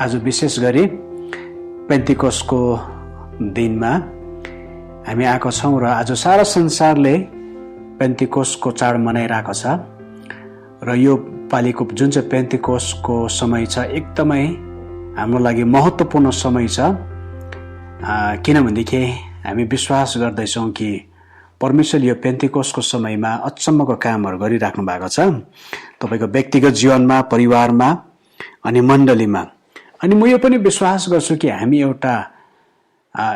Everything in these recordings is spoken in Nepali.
आज विशेष गरी पेन्टिकोस्टको दिनमा हामी आएको छौँ र आज सारा संसारले पेन्टिकोस्टको चाड मनाइरहेको छ र यो पालिको जुन चाहिँ पेन्टिकोस्टको समय छ एकदमै हाम्रो लागि महत्त्वपूर्ण समय छ। किनभनेदेखि हामी विश्वास गर्दैछौँ कि परमेश्वरले यो पेन्टिकोस्टको समयमा अचम्मको कामहरू गरिराख्नु भएको छ तपाईको व्यक्तिगत जीवनमा, परिवारमा अनि मण्डलीमा। अनि म यो पनि विश्वास गर्छु कि हामी एउटा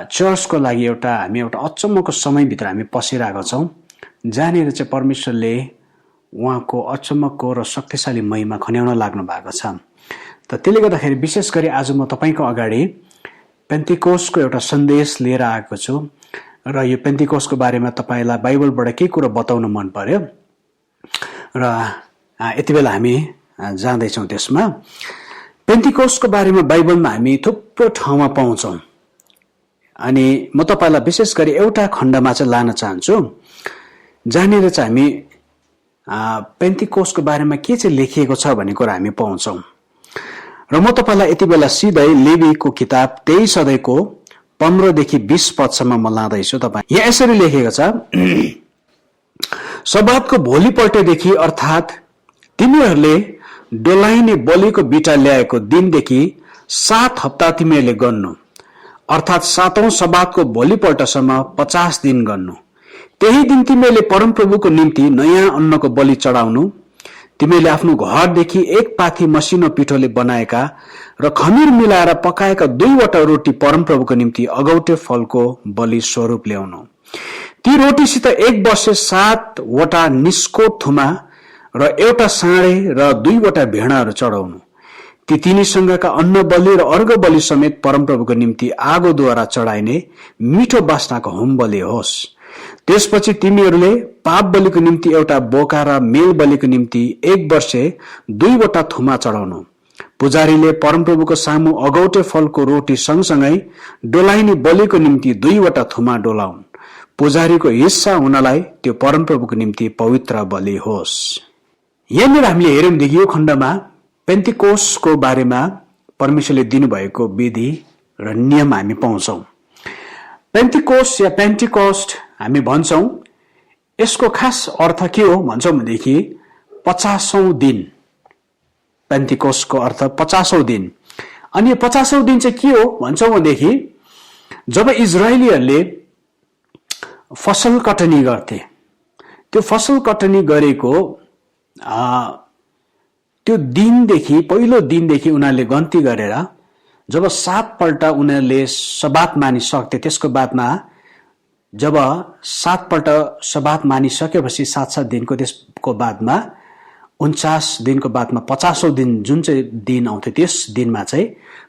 चर्चको लागि हामी एउटा अचम्मको समयभित्र हामी पसिरहेका छौँ जहाँनिर चाहिँ परमेश्वरले उहाँको अचम्मको र शक्तिशाली महिमा खन्याउन लाग्नु भएको छ। त त्यसले गर्दाखेरि विशेष गरी आज म तपाईको अगाडि पेन्टिकोस्टको एउटा सन्देश लिएर आएको छु र यो पेन्टिकोस्टको बारेमा तपाईलाई बाइबलबाट के कुरा बताउन मन पर्यो र यति बेला हामी जाँदैछौँ त्यसमा। पेन्टिकोस्टको बारेमा बाइबलमा हामी थुप्रो ठाउँमा पाउँछौँ अनि म तपाईलाई विशेष गरी एउटा खण्डमा चाहिँ लान चाहन्छु जहाँनिर चाहिँ हामी पेन्टिकोस्टको बारेमा के चाहिँ लेखिएको छ भन्ने कुरा हामी पाउँछौँ र म तपाईलाई यति बेला सिधै लेवीको किताब 23 अध्यायको 15 देखि 20 पदसम्म म लाँदैछु। तपाईँ यहाँ यसरी लेखेको छ, सब्बातको भोलिपल्टदेखि अर्थात् तिमीहरूले डोलाइने बलिको बिटा ल्याएको दिनदेखि 7 हप्ता तिमीहरूले गर्नु, अर्थात् 7औं सब्बातको भोलिपल्टसम्म 50 दिन गर्नु। त्यही दिन तिमीहरूले परमप्रभुको निम्ति नयाँ अन्नको बलि चढाउनु। तिमीहरूले आफ्नो घरदेखि एक पाथी मसिनो पिठोले बनाएका र खमीर मिलाएर पकाएका 2वटा रोटी परमप्रभुको निम्ति अगौटे फलको बलि स्वरूप ल्याउनु। ती रोटीसित एक वर्षे 7वटा निस्कोट थुमा र एउटा साँडे र 2वटा भेडाहरू चढाउनु। ती तिनीसँगका अन्न बलि र अर्घ बलि समेत परमप्रभुको निम्ति आगोद्वारा चढाइने मिठो बास्नाको होम बलि होस्। त्यसपछि तिमीहरूले पाप बलिको निम्ति एउटा बोका र मेल बलिको निम्ति एक वर्षे 2वटा थुमा चढाउनु। पुजारीले परमप्रभुको सामु अगौटे फलको रोटी सँगसँगै डोलाइने बलिको निम्ति 2वटा थुमा डोलाउन्। पुजारीको हिस्सा हुनलाई त्यो परमप्रभुको निम्ति पवित्र बलि होस्। यहाँनिर हामीले हेर्यौँदेखि यो खण्डमा पेन्टिकोस्टको बारेमा परमेश्वरले दिनुभएको विधि र नियम हामी पाउँछौँ। पेन्टिकोस्ट या पेन्टिकोस्ट हामी भन्छौँ, यसको खास अर्थ के हो भन्छौँ भनेदेखि 50औं दिन। पेन्टिकोस्टको अर्थ 50औं दिन। अनि यो 50औं दिन चाहिँ के हो भन्छौँ भनेदेखि जब इजरायलीहरूले फसल कटनी गर्थे, त्यो फसल कटनी गरेको त्यो दिनदेखि पहिलो दिनदेखि उनीहरूले गन्ती गरेर जब 7 पल्ट उनीहरूले सब्बात मानिसक्थे, त्यसको बादमा जब 7 पल्ट सब्बात मानिसकेपछि 7 दिनको त्यसको बादमा 49 दिनको बादमा 50औं दिन जुन चाहिँ दिन आउँथ्यो त्यस दिनमा चाहिँ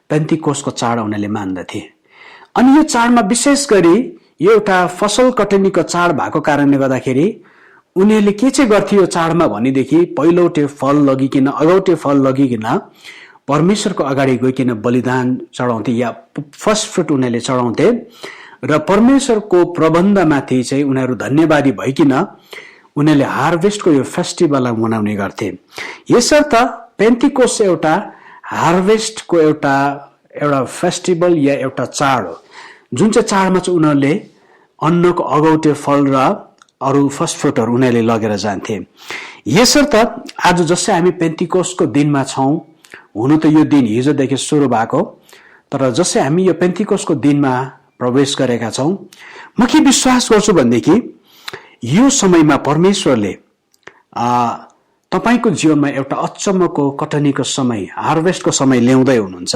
पेन्टिकोस्टको चाड उनीहरूले मान्दथे। अनि यो चाडमा विशेष गरी यो एउटा फसल कटनीको चाड भएको कारणले गर्दाखेरि उनीहरूले के चाहिँ गर्थे यो चाडमा भनेदेखि पहिलोटे फल लगिकन, अगौटे फल लगिकन परमेश्वरको अगाडि गइकन बलिदान चढाउँथे या फर्स्ट फ्रुट उनीहरूले चढाउँथे र परमेश्वरको प्रबन्धमाथि चाहिँ उनीहरू धन्यवादी भइकन उनीहरूले हार्भेस्टको यो फेस्टिभललाई मनाउने गर्थे। यसर्थ पेन्टिकोस्ट एउटा हार्भेस्टको एउटा फेस्टिभल या एउटा चाड हो जुन चाहिँ चाडमा चाहिँ उनीहरूले अन्नको अगौटे फल र अरू फर्स्ट फ्रुटहरू उनीहरूले लगेर जान्थे। यसर्थ आज जस्तै हामी पेन्टिकोस्टको दिनमा छौँ, हुनु त यो दिन हिजोदेखि सुरु भएको, तर जसै हामी यो पेन्टिकोस्टको दिनमा प्रवेश गरेका छौँ, म के विश्वास गर्छु भनेदेखि यो समयमा परमेश्वरले तपाईको जीवनमा एउटा अचम्मको कटनीको समय, हार्भेस्टको समय ल्याउँदै हुनुहुन्छ।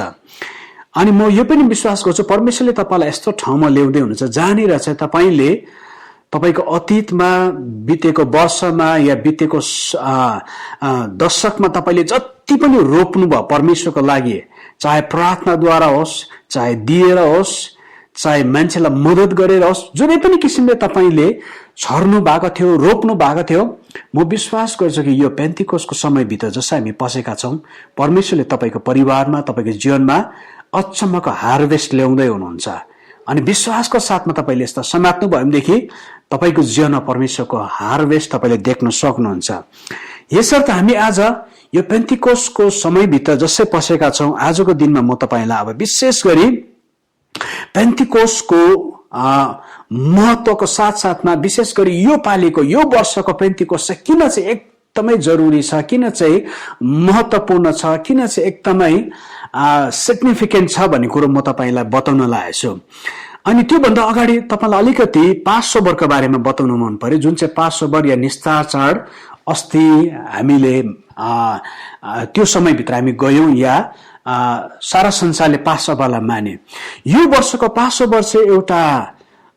अनि म यो पनि विश्वास गर्छु परमेश्वरले तपाईलाई यस्तो ठाउँमा ल्याउँदै हुनुहुन्छ जहाँनिर चाहिँ तपाईले तपाईको अतीतमा बितेको वर्षमा या बितेको दशकमा तपाईले जति पनि रोप्नु भयो परमेश्वरको लागि, चाहे प्रार्थनाद्वारा होस्, चाहे दिएर होस्, चाहे मान्छेलाई मद्दत गरेर होस्, जुनै पनि किसिमले तपाईले छर्नु भएको थियो, रोप्नु भएको थियो, म विश्वास गर्छु कि यो पेन्टिकोस्टको समयभित्र जसै हामी पसेका छौँ परमेश्वरले तपाईको परिवारमा, तपाईको जीवनमा अचम्मको हार्भेस्ट ल्याउँदै हुनुहुन्छ। अनि विश्वासको साथमा तपाईले यस्ता समात्नु भयो भनेदेखि तपाईको जीवनमा परमेश्वरको हार्भेस्ट तपाईले देख्न सक्नुहुन्छ। यसर्थ हामी आज यो पेन्टिकोस्टको समयभित्र जसै पसेका छौं, आजको दिनमा म तपाईलाई अब विशेष गरी पेन्टिकोस्टको महत्वको साथसाथमा विशेष गरी यो पालीको यो वर्षको पेन्टिकोस्ट चाहिँ किन चाहिँ एकदमै जरुरी छ, किन चाहिँ महत्वपूर्ण छ, किन चाहिँ एकदमै सिग्निफिकेन्ट छ भन्ने कुरो म तपाईलाई बताउन लागेको छु। अनि त्योभन्दा अगाडि तपाईलाई अलिकति पासओभरको बारेमा बताउन मन पर्यो, जुन चाहिँ पासओभर या निस्तार चाड अस्ति हामीले त्यो समयभित्र हामी गयौं या सारा संसारले पासओभरलाई माने। यो वर्षको पासओभर चाहिँ एउटा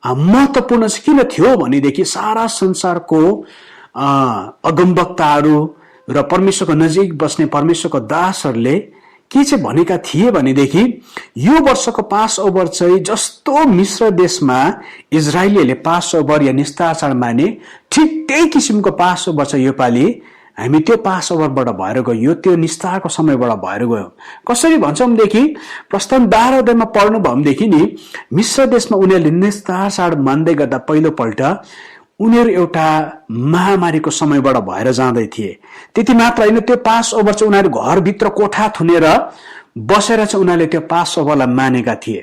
महत्वपूर्ण चाहिँ किन थियो भनेदेखि सारा संसारको अगमवक्ताहरू र परमेश्वरको नजिक बस्ने परमेश्वरको दासहरूले के चाहिँ भनेका थिए भनेदेखि यो वर्षको पासओभर चाहिँ जस्तो मिश्र देशमा इजरायलीहरूले पासओभर या निस्तार चाड माने, ठिक त्यही किसिमको पासओभर चाहिँ यो पालि हामी त्यो पासओभरबाट भएर गयो, त्यो निस्तारको समयबाट भएर गयो। कसरी भन्छौं भनेदेखि प्रस्थान 12 अध्यायमा पढ्नुभयो भनेदेखि नि मिश्र देशमा उनीहरूले निस्तार चाड मान्दै गर्दा पहिलोपल्ट उनीहरू एउटा महामारीको समयबाट भएर जाँदै थिए। त्यति मात्र होइन, त्यो पासओभर चाहिँ उनीहरू घरभित्र कोठा थुनेर बसेर चाहिँ उनीहरूले त्यो पासओभरलाई मानेका थिए।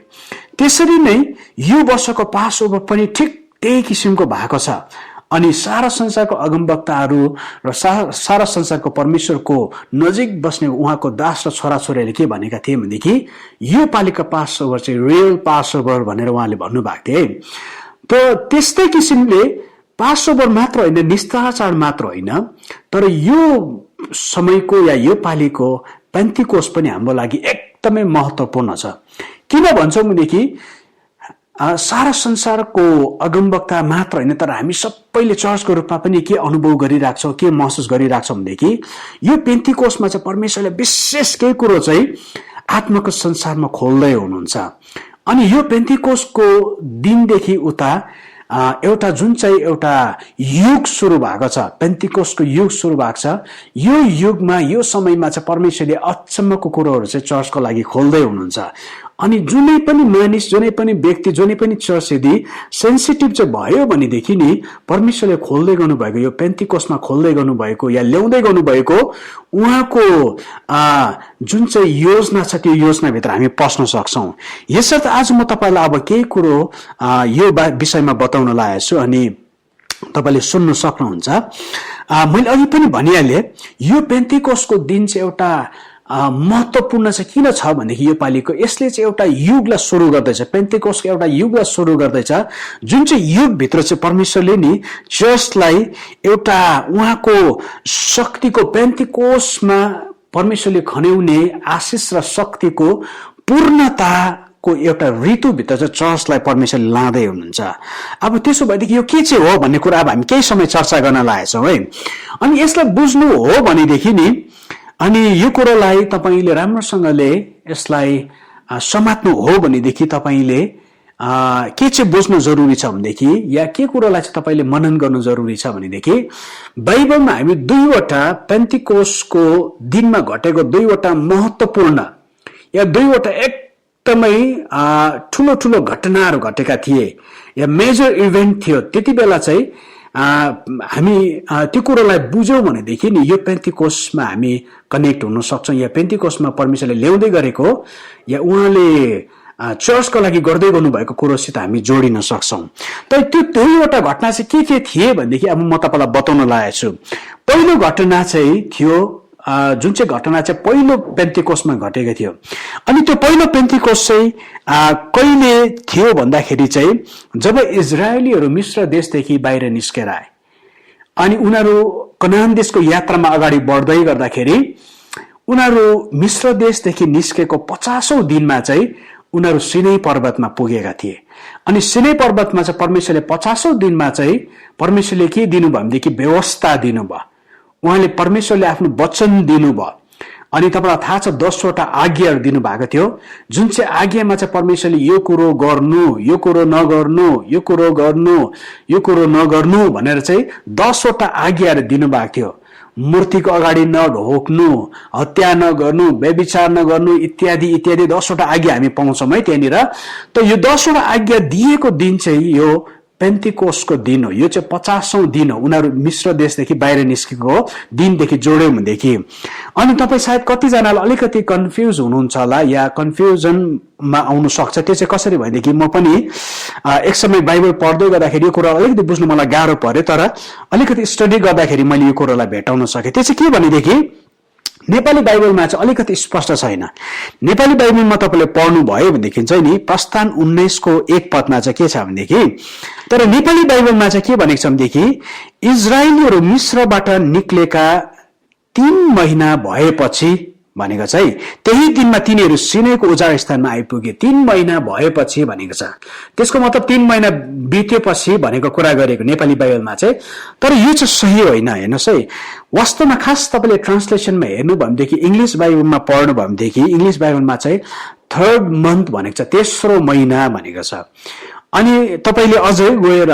त्यसरी नै यो वर्षको पासओभर पनि ठिक त्यही किसिमको भएको छ। अनि सारा संसारको अगमवक्ताहरू र सारा संसारको परमेश्वरको नजिक बस्ने उहाँको दास र छोराछोरीहरूले के भनेका थिए भनेदेखि यो पालिका पासओभर चाहिँ रियल पासओभर भनेर उहाँले भन्नुभएको थिए। त त्यस्तै किसिमले पासओभर मात्र होइन, निस्तार चाड मात्र होइन, तर यो समयको या यो पालिको पेन्टिकोस्ट पनि हाम्रो लागि एकदमै महत्वपूर्ण छ। किन भन्छौं भनेदेखि सारा संसारको अगमवक्ता मात्र होइन, तर हामी सबैले चर्चको रूपमा पनि के अनुभव गरिराख्छौं, के महसुस गरिराख्छौं भनेदेखि यो पेन्टिकोस्टमा चाहिँ परमेश्वरले विशेष केही कुरो चाहिँ आत्माको संसारमा खोल्दै हुनुहुन्छ। अनि यो पेन्टिकोस्टको दिनदेखि उता एउटा जुन चाहिँ एउटा युग सुरु भएको छ, पेन्टिकोस्टको युग सुरु भएको छ। यो युगमा यो समयमा चाहिँ परमेश्वरले अचम्मको कुरोहरू चाहिँ चर्चको लागि खोल्दै हुनुहुन्छ। अनि जुनै पनि मानिस, जुनै पनि व्यक्ति, जुनै पनि चर्च यदि सेन्सिटिभ चाहिँ भयो भनेदेखि नि परमेश्वरले खोल्दै गर्नुभएको यो पेन्टिकोस्टमा खोल्दै गर्नुभएको या ल्याउँदै गर्नुभएको उहाँको जुन चाहिँ योजना छ त्यो योजनाभित्र हामी पस्न सक्छौं। यसर्थ आज म तपाईलाई अब केही कुरो यो विषयमा बताउन लागेको छु अनि तपाईले सुन्न सक्नुहुन्छ। मैले अघि पनि भनिहालेँ, यो पेन्टिकोस्टको दिन चाहिँ एउटा महत्वपूर्ण चाहिँ किन छ भनेदेखि यो पालिको यसले चाहिँ एउटा युगलाई सुरु गर्दैछ। पेन्टिकोस्टको एउटा युगलाई सुरु गर्दैछ, जुन चाहिँ युगभित्र चाहिँ परमेश्वरले नि चर्चलाई एउटा उहाँको शक्तिको पेन्टिकोस्टमा परमेश्वरले खन्याउने आशिष र शक्तिको पूर्णताको एउटा ऋतुभित्र चाहिँ चर्चलाई परमेश्वरले लाँदै हुनुहुन्छ। अब त्यसो भएदेखि यो के चाहिँ हो भन्ने कुरा अब हामी केही समय चर्चा गर्न लागेछौँ है। अनि यसलाई बुझ्नु हो भनेदेखि नि अनि यो कुरोलाई तपाईले राम्रोसँगले यसलाई समात्नु हो भनेदेखि तपाईले के चाहिँ बुझ्नु जरुरी छ भनेदेखि या के कुरोलाई चाहिँ तपाईले मनन गर्नु जरुरी छ भनेदेखि बाइबलमा हामी दुईवटा पेन्टिकोस्टको दिनमा घटेको दुईवटा महत्वपूर्ण या दुईवटा एकदमै ठूलो ठूलो घटनाहरू घटेका थिए या मेजर इभेन्ट थियो। त्यति बेला चाहिँ हामी त्यो कुरोलाई बुझ्यौं भनेदेखि नि यो पेन्टिकोस्टमा हामी कनेक्ट हुन सक्छौं या पेन्टिकोस्टमा परमेश्वरले ल्याउँदै गरेको या उहाँले चर्चको लागि गर्दै गर्नुभएको कुरोसित हामी जोडिन सक्छौं। तर त्यो दुईवटा घटना चाहिँ के थिए भनेदेखि अब म तपाईलाई बताउन लागेको छु। पहिलो घटना चाहिँ थियो जुन चाहिँ घटना चाहिँ पहिलो पेन्टिकोस्टमा घटेको थियो। अनि त्यो पहिलो पेन्टिकोस्ट चाहिँ कहिले थियो भन्दाखेरि चाहिँ जब इजरायलीहरू मिश्र देशदेखि बाहिर निस्केर आए अनि उनीहरू कनान देशको यात्रामा अगाडि बढ्दै गर्दाखेरि उनीहरू मिश्र देशदेखि निस्केको 50औं दिनमा चाहिँ उनीहरू सिनै पर्वतमा पुगेका थिए। अनि सिनै पर्वतमा चाहिँ परमेश्वरले 50औं दिनमा चाहिँ परमेश्वरले के दिनुभयो भनेदेखि व्यवस्था दिनुभयो। उहाँले परमेश्वरले आफ्नो वचन दिनुभयो अनि तपाईलाई थाहा छ 10 वटा आज्ञाहरू दिनुभएको थियो, जुन चाहिँ आज्ञामा चाहिँ परमेश्वरले यो कुरो गर्नु, यो कुरो नगर्नु, यो कुरो गर्नु, यो कुरो नगर्नु भनेर चाहिँ 10 वटा आज्ञाहरू दिनुभएको थियो। मूर्तिको अगाडि नढोक्नु, हत्या नगर्नु, व्यभिचार नगर्नु इत्यादि इत्यादि 10 वटा आज्ञा हामी पाउँछौं है त्यहाँनिर। त यो 10 वटा आज्ञा दिएको दिन चाहिँ यो पेन्टिकोस्टको दिन हो। यो चाहिँ 50औं दिन हो उनीहरू मिश्र देशदेखि बाहिर निस्केको दिनदेखि जोड्यौं भनेदेखि। अनि तपाईँ सायद कतिजनालाई अलिकति कन्फ्युज हुनुहुन्छ होला या कन्फ्युजनमा आउनु सक्छ। त्यो चाहिँ कसरी भनेदेखि म पनि एक समय बाइबल पढ्दै गर्दाखेरि यो कुरा अलिकति बुझ्नु मलाई गाह्रो पर्यो, तर अलिकति स्टडी गर्दाखेरि मैले यो कुरालाई भेटाउन सकेँ। त्यो चाहिँ के भनेदेखि नेपाली बाइबलमा चाहिँ अलिकति स्पष्ट छैन। नेपाली बाइबलमा तपाईँले पढ्नु भयो भनेदेखि चाहिँ नि प्रस्थान 19 को 1 पदमा चाहिँ के छ भनेदेखि, तर नेपाली बाइबलमा चाहिँ के भनेको छ भनेदेखि इजरायलीहरू मिश्रबाट निक्लेका 3 महिना भएपछि भनेको चाहिँ त्यही दिनमा तिनीहरू सिनेको उजाड स्थानमा आइपुगे। 3 महिना भएपछि भनेको छ, त्यसको मतलब 3 महिना बितेपछि भनेको कुरा गरेको नेपाली बाइबलमा चाहिँ। तर यो चाहिँ सही होइन। हेर्नुहोस् है, वास्तवमा खास तपाईँले ट्रान्सलेसनमा हेर्नु भनेदेखि इङ्ग्लिस बाइबलमा पढ्नु भनेदेखि इङ्ग्लिस बाइबलमा चाहिँ 3rd month भनेको छ, तेस्रो महिना भनेको छ। अनि तपाईँले अझै गएर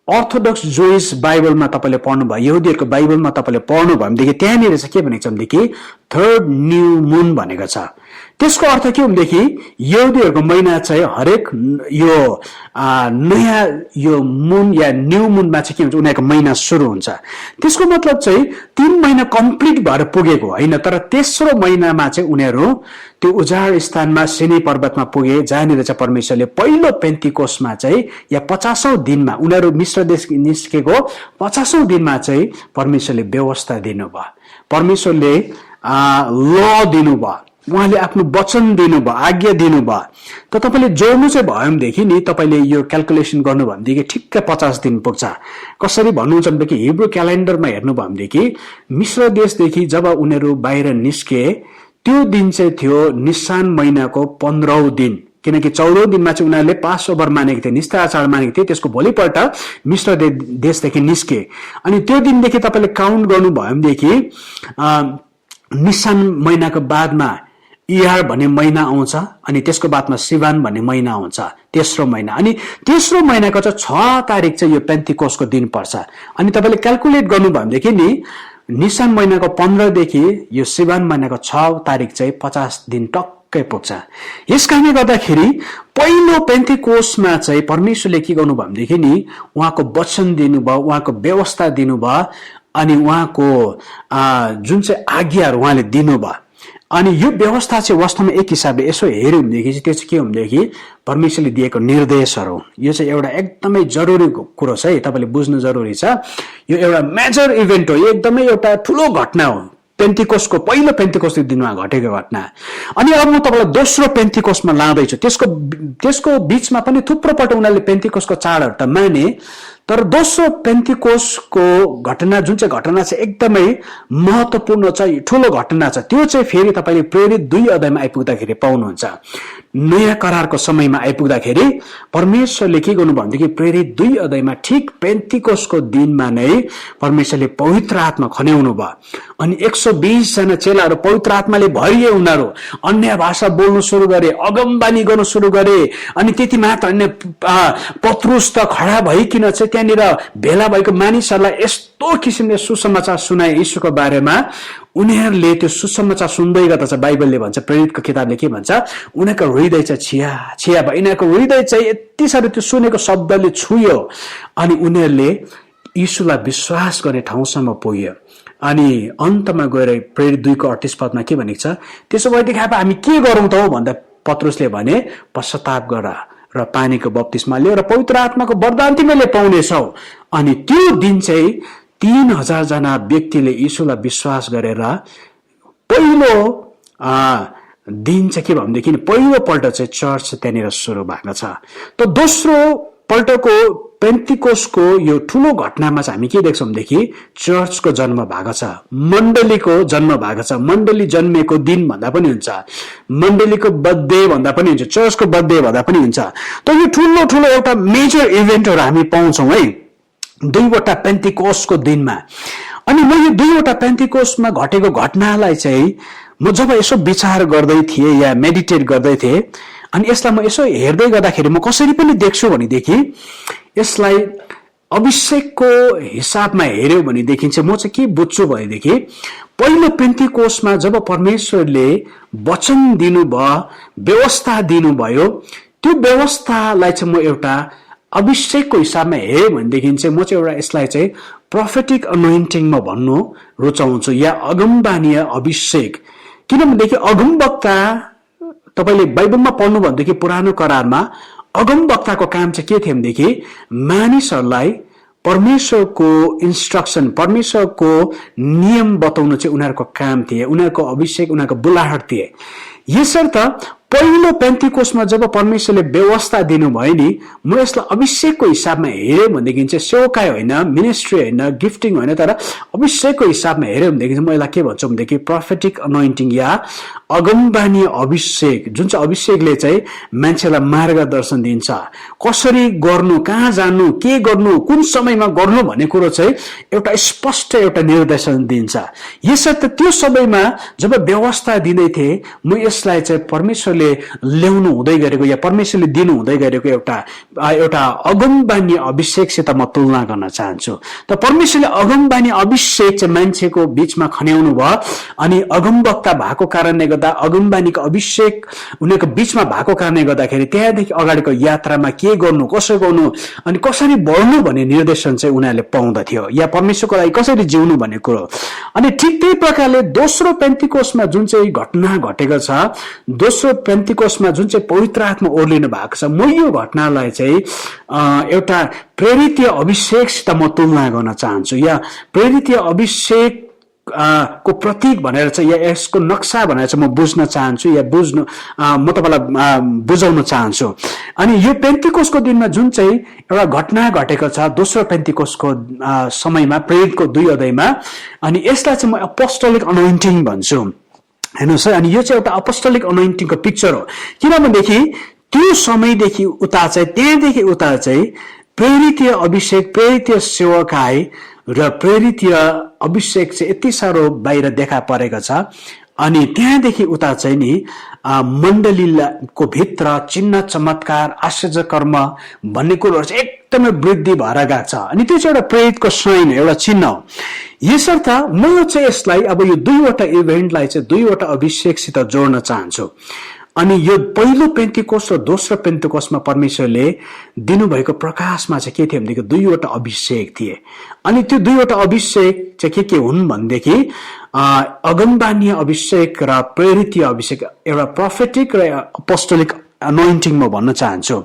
अर्थोडक्स जोइस बाइबलमा तपाईँले पढ्नुभयो, यहुदीहरूको बाइबलमा तपाईँले पढ्नु भयो भनेदेखि त्यहाँनिर चाहिँ के भनेको छ भनेदेखि 3rd न्यू मुन भनेको छ। त्यसको अर्थ के हो भनेदेखि यहुदीहरूको महिना चाहिँ हरेक यो नयाँ यो मुन या न्यू मुनमा चाहिँ के हुन्छ उनीहरूको महिना सुरु हुन्छ। त्यसको मतलब चाहिँ 3 महिना कम्प्लिट भएर पुगेको होइन, तर तेस्रो महिनामा चाहिँ उनीहरू त्यो उजाड स्थानमा सिनै पर्वतमा पुगे, जहाँनिर चाहिँ परमेश्वरले पहिलो पेन्टिकोस्टमा चाहिँ या 50औं दिनमा उनीहरू मिश्र देश निस्केको 50औं दिनमा चाहिँ परमेश्वरले व्यवस्था दिनुभयो, परमेश्वरले ल दिनुभयो, उहाँले आफ्नो वचन दिनुभयो, आज्ञा दिनुभयो। त तपाईले जोड्नु चाहिँ भयो भनेदेखि नि तपाईले यो क्याल्कुलेसन गर्नु भनेदेखि ठिक्क 50 दिन पुग्छ। कसरी भन्नुहुन्छ भनेदेखि हिब्रू क्यालेन्डरमा हेर्नु भयो भनेदेखि मिश्र देशदेखि जब उनीहरू बाहिर निस्के त्यो दिन चाहिँ थियो निसान महिनाको 15औं दिन, किनकि 14औं दिनमा चाहिँ उनीहरूले पास ओभर मानेको थिए, निस्ता आचार मानेको थिए। त्यसको भोलिपल्ट मिश्र देशदेखि निस्के। अनि त्यो दिनदेखि तपाईले काउन्ट गर्नु भयो भनेदेखि निसान महिनाको बादमा इयार भन्ने महिना आउँछ, अनि त्यसको बादमा सिवान भन्ने महिना आउँछ, तेस्रो महिना। अनि तेस्रो महिनाको चाहिँ 6 तारिक चाहिँ यो पेन्टिकोस्टको दिन पर्छ। अनि तपाईले क्याल्कुलेट गर्नु भयो भनेदेखि नि निसान महिनाको 15 देखि यो सिवान महिनाको 6 तारिक चाहिँ 50 दिन टक्कै पुग्छ। यस कारणले गर्दाखेरि पहिलो पेन्टिकोस्टमा चाहिँ परमेश्वरले के गर्नु भयो भनेदेखि नि उहाँको वचन दिनुभयो, उहाँको व्यवस्था दिनुभयो, अनि उहाँको जुन चाहिँ आज्ञाहरू उहाँले दिनुभयो। अनि यो व्यवस्था चाहिँ वास्तवमा एक हिसाबले यसो हेर्यो भनेदेखि चाहिँ त्यो चाहिँ के हो भनेदेखि परमेश्वरले दिएको निर्देशहरू। यो चाहिँ एउटा एकदमै जरुरी कुरो छ है, तपाईले बुझ्नु जरुरी छ। यो एउटा मेजर इभेन्ट हो, एकदमै एउटा ठुलो घटना हो, पेन्टिकोस्टको पहिलो पेन्टिकोस्टको दिनमा घटेको घटना। अनि अब म तपाईलाई दोस्रो पेन्टिकोस्टमा लाँदैछु। त्यसको बीचमा पनि थुप्रो पल्ट उनीहरूले पेन्टिकोस्टको चाडहरू त माने, तर दोस्रो पेन्टिकोस्टको घटना जुन चाहिँ घटना चाहिँ एकदमै महत्त्वपूर्ण छ, ठुलो घटना छ, त्यो चाहिँ फेरि तपाईले प्रेरित 2 अध्यायमा आइपुग्दाखेरि पाउनुहुन्छ। नयाँ करारको समयमा आइपुग्दाखेरि परमेश्वरले के गर्नु भनेदेखि प्रेरित 2 अध्यायमा ठिक पेन्टिकोस्टको दिनमा नै परमेश्वरले पवित्र आत्मा खन्याउनु भयो। अनि 120 जना चेलाहरू पवित्र आत्माले भरिए, उनीहरू अन्य भाषा बोल्नु सुरु गरे, अगमबानी गर्नु सुरु गरे। अनि त्यति मात्र अन्य पत्रुस त खडा भइकिन चाहिँ त्यहाँनिर भेला भएको मानिसहरूलाई यस्तो किसिमले सुसमाचार सुनाए यीशुको बारेमा। उनीहरूले त्यो सुसमाचार सुन्दै गर्दा चाहिँ बाइबलले भन्छ, प्रेरितको किताबले के भन्छ, उनीहरूको हृदय चाहिँ छिया छिया भयो। यिनीहरूको हृदय चाहिँ यति साह्रो त्यो सुनेको शब्दले छुयो, अनि उनीहरूले यीशुलाई विश्वास गर्ने ठाउँसम्म पुग्यो। अनि अन्तमा गएर प्रेरित 2 को 38 पदमा के भनेको छ, त्यसो भएदेखि अब हामी के गरौँ त भन्दा पत्रुसले भने पश्चाताप गर र पानीको बप्तिस्मा लियो र पवित्र आत्माको वरदान तिमीले पाउनेछौ। अनि त्यो दिन चाहिँ 3000 जना व्यक्तिले यीशुलाई विश्वास गरेर पहिलो दिन चाहिँ के भयो भनेदेखि पहिलो पल्ट चाहिँ चर्च त्यहाँनिर सुरु भएको छ। त दोस्रो पल्टको पेन्टिकोस्टको यो ठुलो घटनामा चाहिँ हामी के देख्छौँ भनेदेखि चर्चको जन्म भएको छ, मण्डलीको जन्म भएको छ। मण्डली जन्मेको दिन भन्दा पनि हुन्छ, मण्डलीको बर्थडे भन्दा पनि हुन्छ, चर्चको बर्थडे भन्दा पनि हुन्छ। त यो ठुलो ठुलो एउटा मेजर इभेन्टहरू हामी पाउँछौँ है 2वटा पेन्टिकोस्टको दिनमा। अनि म यो 2वटा पेन्टिकोस्टमा घटेको घटनालाई चाहिँ म जब यसो विचार गर्दै थिएँ या मेडिटेट गर्दै थिएँ, अनि यसलाई म यसो हेर्दै गर्दाखेरि म कसरी पनि देख्छु भनेदेखि यसलाई अभिषेकको हिसाबमा हेर्यो भनेदेखि चाहिँ म चाहिँ के बुझ्छु भनेदेखि पहिलो पेन्टिकोस्टमा जब परमेश्वरले वचन दिनुभयो, व्यवस्था दिनुभयो, त्यो व्यवस्थालाई चाहिँ म एउटा अभिषेकको हिसाबमा हेऱ्यो भनेदेखि चाहिँ म चाहिँ एउटा यसलाई चाहिँ प्रोफेटिक अनोइन्टिङ म भन्नु रुचाउँछु या अगमबानीय अभिषेक। किनभनेदेखि अगमवक्ता तपाईले बाइबलमा पढ्नु भनेदेखि पुरानो करारमा अगमवक्ताको काम चाहिँ के थियो भनेदेखि मानिसहरूलाई परमेश्वरको इन्स्ट्रक्सन परमेश्वरको नियम बताउनु चाहिँ उनीहरूको काम थिए, उनीहरूको अभिषेक उनीहरूको बुलाहट थिए। यसर्थ पहिलो पेन्टिकोस्टमा जब परमेश्वरले व्यवस्था दिनुभयो नि, म यसलाई अभिषेकको हिसाबमा हेऱ्यो भनेदेखि चाहिँ सेवकाई होइन, मिनिस्ट्री होइन, गिफ्टिङ होइन, तर अभिषेकको हिसाबमा हेऱ्यो भनेदेखि चाहिँ म यसलाई के भन्छु भनेदेखि प्रोफेटिक अनोइन्टिङ या अगमबानीय अभिषेक, जुन चाहिँ अभिषेकले चाहिँ मान्छेलाई मार्गदर्शन दिन्छ, कसरी गर्नु, कहाँ जानु, के गर्नु, कुन समयमा गर्नु भन्ने कुरो चाहिँ एउटा स्पष्ट एउटा निर्देशन दिन्छ। यसर्थ त्यो सबैमा जब व्यवस्था दिँदै थिए, म यसलाई चाहिँ परमेश्वरले ल्याउनु हुँदै गरेको या परमेश्वरले दिनु हुँदै गरेको एउटा अगमबानी अभिषेकसित म तुलना गर्न चाहन्छु। त परमेश्वरले अगमबानी अभिषेक चाहिँ मान्छेको बीचमा खन्याउनु भयो अनि अगमवक्ता भएको कारणले गर्दा अगमबानीको अभिषेक उनीहरूको बीचमा भएको कारणले गर्दाखेरि त्यहाँदेखि अगाडिको यात्रामा के गर्नु, कसो गर्नु अनि कसरी बढ्नु भन्ने निर्देशन चाहिँ उनीहरूले पाउँदथ्यो या परमेश्वरको लागि कसरी जिउनु भन्ने कुरो। अनि ठिक त्यही प्रकारले दोस्रो पेन्टिकोस्टमा जुन चाहिँ घटना घटेको छ, दोस्रो पेन्टिकोस्टमा जुन चाहिँ पवित्र आत्मा ओर्लिनु भएको छ, म यो घटनालाई चाहिँ एउटा प्रेरितीय अभिषेकसित म तुलना गर्न चाहन्छु या प्रेरितीय अभिषेक को प्रतीक भनेर चाहिँ या यसको नक्सा भनेर चाहिँ म बुझ्न चाहन्छु या म तपाईलाई बुझाउन चाहन्छु। अनि यो पेन्टिकोस्टको दिनमा जुन चाहिँ एउटा घटना घटेको छ दोस्रो पेन्टिकोस्टको समयमा प्रेरितको 2 अध्यायमा, अनि यसलाई चाहिँ म अपोस्टोलिक अनोइन्टिङ भन्छु। हेर्नुहोस् है, अनि यो चाहिँ एउटा अपोस्टोलिक अनोइन्टिङको पिक्चर हो। किनभनेदेखि त्यो समयदेखि उता चाहिँ त्यहाँदेखि उता चाहिँ प्रेरितीय अभिषेक, प्रेरितीय सेवकाई र प्रेरितीय अभिषेक चाहिँ यति साह्रो बाहिर देखा परेको छ। अनि त्यहाँदेखि उता चाहिँ नि मण्डलीको भित्र चिन्ह चमत्कार आश्चर्य कर्म भन्ने कुरोहरू चाहिँ एकदमै वृद्धि भएर गएको छ। अनि त्यो चाहिँ एउटा प्रेरितको साइन, एउटा चिन्ह हो। यसर्थ म चाहिँ यसलाई अब यो 2वटा इभेन्टलाई चाहिँ 2वटा अभिषेकसित जोड्न चाहन्छु। अनि यो पहिलो पेन्टिकोस्ट र दोस्रो पेन्टिकोस्टमा परमेश्वरले दिनुभएको प्रकाशमा चाहिँ के थियो भनेदेखि 2वटा अभिषेक थिए। अनि त्यो 2वटा अभिषेक चाहिँ के हुन् भनेदेखि अगमबानीय अभिषेक र प्रेरितीय अभिषेक, एउटा प्रोफेटिक र अपोस्टोलिक अनोइन्टिङ म भन्न चाहन्छु।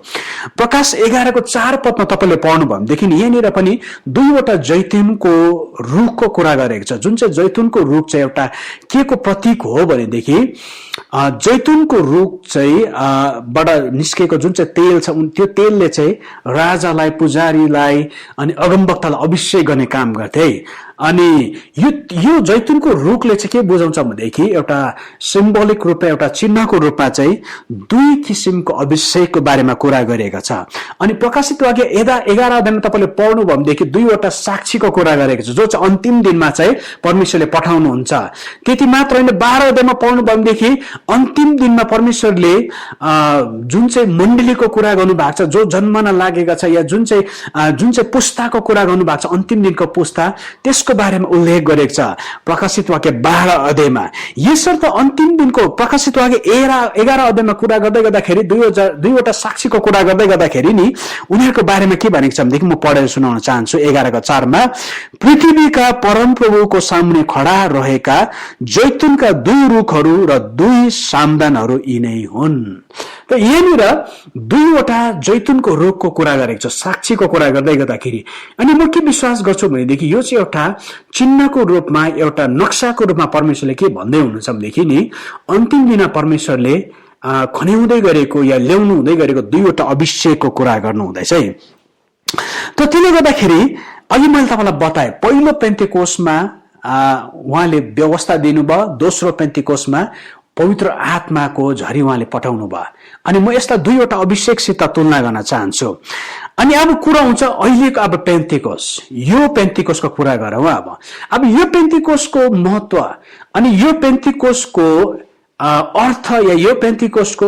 प्रकाश 11 को 4 पदमा तपाईले पढ्नु भयो भनेदेखि यहाँनिर पनि 2वटा जैतुनको रुखको कुरा गरेको छ। जुन चाहिँ जैतुनको रुख चाहिँ एउटा के को प्रतीक हो भनेदेखि जैतुनको रुख चाहिँ बाट निस्केको जुन चाहिँ तेल छ त्यो तेलले चाहिँ राजालाई, पुजारीलाई अनि अगमवक्तालाई अभिषेक गर्ने काम गर्थे। अनि यो जैतुनको रुखले चाहिँ के बुझाउँछ भनेदेखि एउटा सिम्बोलिक रूपमा, एउटा चिन्हको रूपमा चाहिँ 2 किसिमको अभिषेकको बारेमा कुरा गरिएको छ। अनि प्रकाशित वाक्य 11 अध्यायमा तपाईले पढ्नु भयो भनेदेखि 2वटा साक्षीको कुरा गरेको छ, जो चाहिँ अन्तिम दिनमा चाहिँ परमेश्वरले पठाउनुहुन्छ। त्यति मात्र होइन, 12 अध्यायमा पढ्नु भयो भनेदेखि अन्तिम दिनमा परमेश्वरले जुन चाहिँ मण्डलीको कुरा गर्नु भएको छ, जो जन्मन लागेका छ या जुन चाहिँ पुस्ताको कुरा गर्नु भएको छ, अन्तिम दिनको पुस्ता, त्यसको बारेमा उल्लेख गरेको छ प्रकाशित वाक्य 12 अध्यायमा। यसर्थ अन्तिम दिनको प्रकाशित वाक्य 11 अध्यायमा कुरा गर्दै गर्दाखेरि 2वटा साक्षीको कुरा गर्दै गर्दाखेरि नि उनीहरूको बारेमा के भनेको छ भनेदेखि म पढेर सुनाउन चाहन्छु। 11 को 4 मा पृथ्वीका परमप्रभुको सामने खडा रहेका जैतुनका 2 रुखहरू र 2 सामदानहरू यिनै हुन्। त यहाँनिर 2वटा जैतुनको रुखको कुरा गरेको छ, साक्षीको कुरा गर्दै गर्दाखेरि। अनि म के विश्वास गर्छु भनेदेखि यो चाहिँ एउटा चिन्हको रूपमा, एउटा नक्साको रूपमा परमेश्वरले के भन्दै हुनुहुन्छ भनेदेखि नि अन्तिम दिन परमेश्वरले खन्याउँदै गरेको या ल्याउनु हुँदै गरेको 2वटा अभिषेकको कुरा गर्नु हुँदैछ है। त त्यसले गर्दाखेरि अघि मैले तपाईलाई बताएँ पहिलो पेन्टिकोस्टमा उहाँले व्यवस्था दिनुभयो, दोस्रो पेन्टिकोस्टमा पवित्र आत्माको झरी उहाँले पठाउनु भयो। अनि म यसलाई 2वटा अभिषेकसित तुलना गर्न चाहन्छु। अनि अब कुरा हुन्छ अहिलेको अब पेन्टिकोस्ट, यो पेन्टिकोस्टको कुरा गरौँ। अब यो पेन्टिकोस्टको महत्व अनि यो पेन्टिकोस्टको अर्थ या यो पेन्टिकोस्टको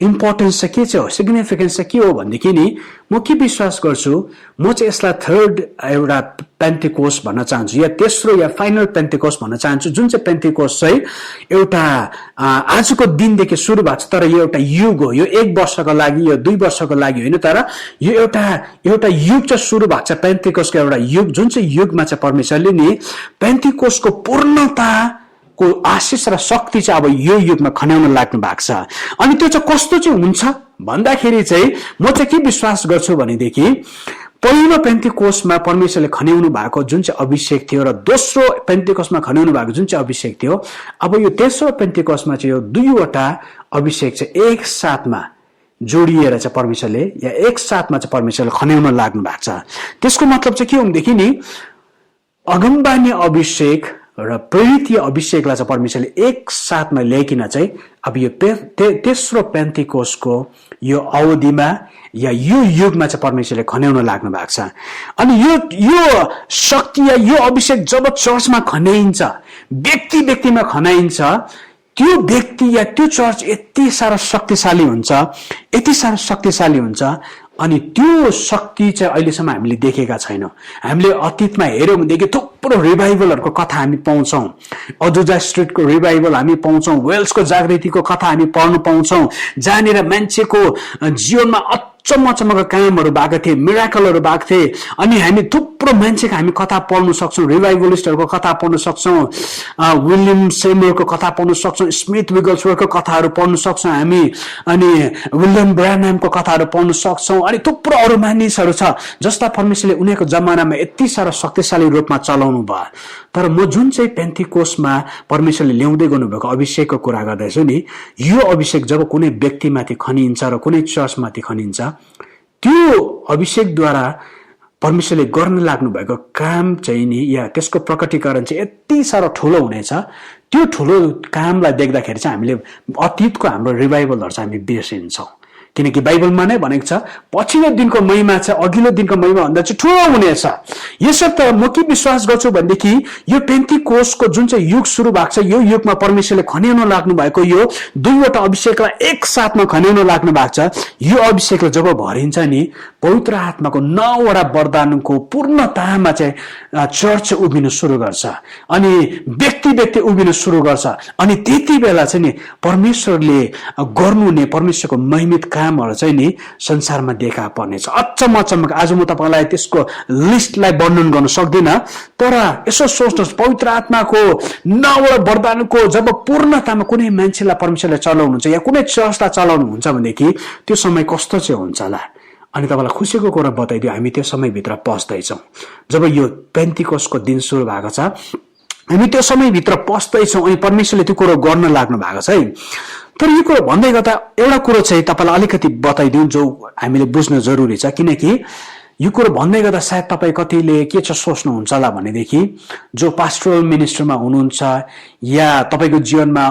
इम्पोर्टेन्स चाहिँ के छ, सिग्निफिकेन्स चाहिँ के हो भनेदेखि नि म के विश्वास गर्छु, म चाहिँ यसलाई थर्ड एउटा पेन्टिकोस्ट भन्न चाहन्छु या तेस्रो या फाइनल पेन्टिकोस्ट भन्न चाहन्छु, जुन चाहिँ पेन्टिकोस्ट चाहिँ एउटा आजको दिनदेखि सुरु भएको छ, तर यो एउटा युग हो। यो 1 वर्षको लागि, यो 2 वर्षको लागि होइन, तर यो एउटा युग चाहिँ सुरु भएको छ, पेन्टिकोस्टको एउटा युग, जुन चाहिँ युगमा चाहिँ परमेश्वरले नि पेन्टिकोस्टको पूर्णता को आशिष र शक्ति चाहिँ अब यो युगमा खन्याउन लाग्नु भएको छ। अनि त्यो चाहिँ कस्तो चाहिँ हुन्छ भन्दाखेरि चाहिँ म चाहिँ के विश्वास गर्छु भनेदेखि पहिलो पेन्टिकोस्टमा परमेश्वरले खन्याउनु भएको जुन चाहिँ अभिषेक थियो र दोस्रो पेन्टिकोस्टमा खन्याउनु भएको जुन चाहिँ अभिषेक थियो, अब यो तेस्रो पेन्टिकोस्टमा चाहिँ यो दुईवटा अभिषेक चाहिँ एक साथमा जोडिएर चाहिँ परमेश्वरले या एक साथमा चाहिँ परमेश्वरले खन्याउन लाग्नु भएको छ। त्यसको मतलब चाहिँ के हो भनेदेखि नि अगमबानी अभिषेक र प्रेरितीय अभिषेकलाई चाहिँ परमेश्वरले एक साथमा ल्याइकिन चाहिँ अब यो तेस्रो पेन्टिकोस्टको यो अवधिमा या यो युगमा चाहिँ परमेश्वरले खन्याउन लाग्नु भएको छ। अनि यो शक्ति या यो अभिषेक जब चर्चमा खन्याइन्छ, व्यक्तिमा खन्याइन्छ, त्यो व्यक्ति या त्यो चर्च यति साह्रो शक्तिशाली हुन्छ, यति साह्रो शक्तिशाली हुन्छ। अनि त्यो शक्ति चाहिँ अहिलेसम्म हामीले देखेका छैनौं। हामीले अतीतमा हेर्यौं भनेदेखि थुप्रो रिभाइभलहरूको कथा हामी पाउँछौं, अजुजा स्ट्रिटको रिभाइभल हामी पाउँछौं, वेल्सको जागृतिको कथा हामी पढ्न पाउँछौं, जहाँनिर मान्छेको जीवनमा अचम्मका कामहरू भएको थिए, मिराकलहरू भएको थिए। अनि हामी थुप्रो मान्छेको हामी कथा पढ्न सक्छौं, रिभाइभलिस्टहरूको कथा पढ्न सक्छौं, विलियम सेमुअलको कथा पढ्न सक्छौं, स्मिथ विगल्सवर्थको कथाहरू पढ्न सक्छौं हामी, अनि विलियम ब्रानहामको कथाहरू पढ्न सक्छौं। अनि थुप्रो अरू मानिसहरू छ जसलाई परमेश्वरले उनीहरूको जमानामा यति साह्रो शक्तिशाली रूपमा चलाउनु भयो। तर म जुन चाहिँ पेन्टिकोस्टमा परमेश्वरले ल्याउँदै गर्नुभएको अभिषेकको कुरा गर्दैछु नि, यो अभिषेक जब कुनै व्यक्तिमाथि खनिन्छ र कुनै चर्चमाथि खनिन्छ, त्यो अभिषेकद्वारा परमेश्वरले गर्न लाग्नु भएको काम चाहिँ नि या त्यसको प्रकटीकरण चाहिँ यति साह्रो ठुलो हुनेछ। त्यो ठुलो कामलाई देख्दाखेरि चाहिँ हामीले अतीतको हाम्रो रिभाइभलहरु चाहिँ हामी बिर्सिन्छौं, किनकि बाइबलमा नै भनेको छ पछिल्लो दिनको महिमा चाहिँ अघिल्लो दिनको महिमा भन्दा चाहिँ ठुलो हुनेछ। यसर्थ म के विश्वास गर्छु भनेदेखि यो पेन्टिकोस्टको जुन चाहिँ युग सुरु भएको छ, यो युगमा परमेश्वरले खन्याउन लाग्नु भएको यो दुईवटा अभिषेकलाई एक साथमा खन्याउन लाग्नु भएको छ। यो अभिषेकले जब भरिन्छ नि, पवित्र आत्माको 9 वटा वरदानको पूर्णतामा चाहिँ चर्च उभिनु सुरु गर्छ, अनि व्यक्ति उभिनु सुरु गर्छ। अनि त्यति बेला चाहिँ नि परमेश्वरले गर्नुहुने परमेश्वरको महिमित कामहरु चाहिँ नि संसारमा देखा पर्नेछ। अचम्म आज म तपाईलाई त्यसको लिस्टलाई वर्णन गर्न सक्दिन, तर यसो सोच्नुहोस्, पवित्र आत्माको 9 वटा वरदानको जब पूर्णतामा कुनै मान्छेलाई परमेश्वरले चलाउनुहुन्छ या कुनै चर्चलाई चलाउनुहुन्छ भनेदेखि त्यो समय कस्तो चाहिँ हुन्छ होला। अनि तपाईलाई खुसीको कुरा बताइदियो, हामी त्यो समयभित्र पस्दैछौं। जब यो पेन्टिकोस्टको दिन सुरु भएको छ, हामी त्यो समयभित्र पस्दैछौं अनि परमेश्वरले त्यो कुरो गर्न लाग्नु भएको छ है। तर यो कुरो भन्दै गर्दा एउटा कुरो चाहिँ तपाईलाई अलिकति बताइदिउँ जो हामीले बुझ्न जरुरी छ, किनकि यो कुरो भन्दै गर्दा सायद तपाई कतिले के छ सोच्नुहुन्छ होला भनेदेखि, जो पास्टोरल मिनिस्ट्रीमा हुनुहुन्छ या तपाईको जीवनमा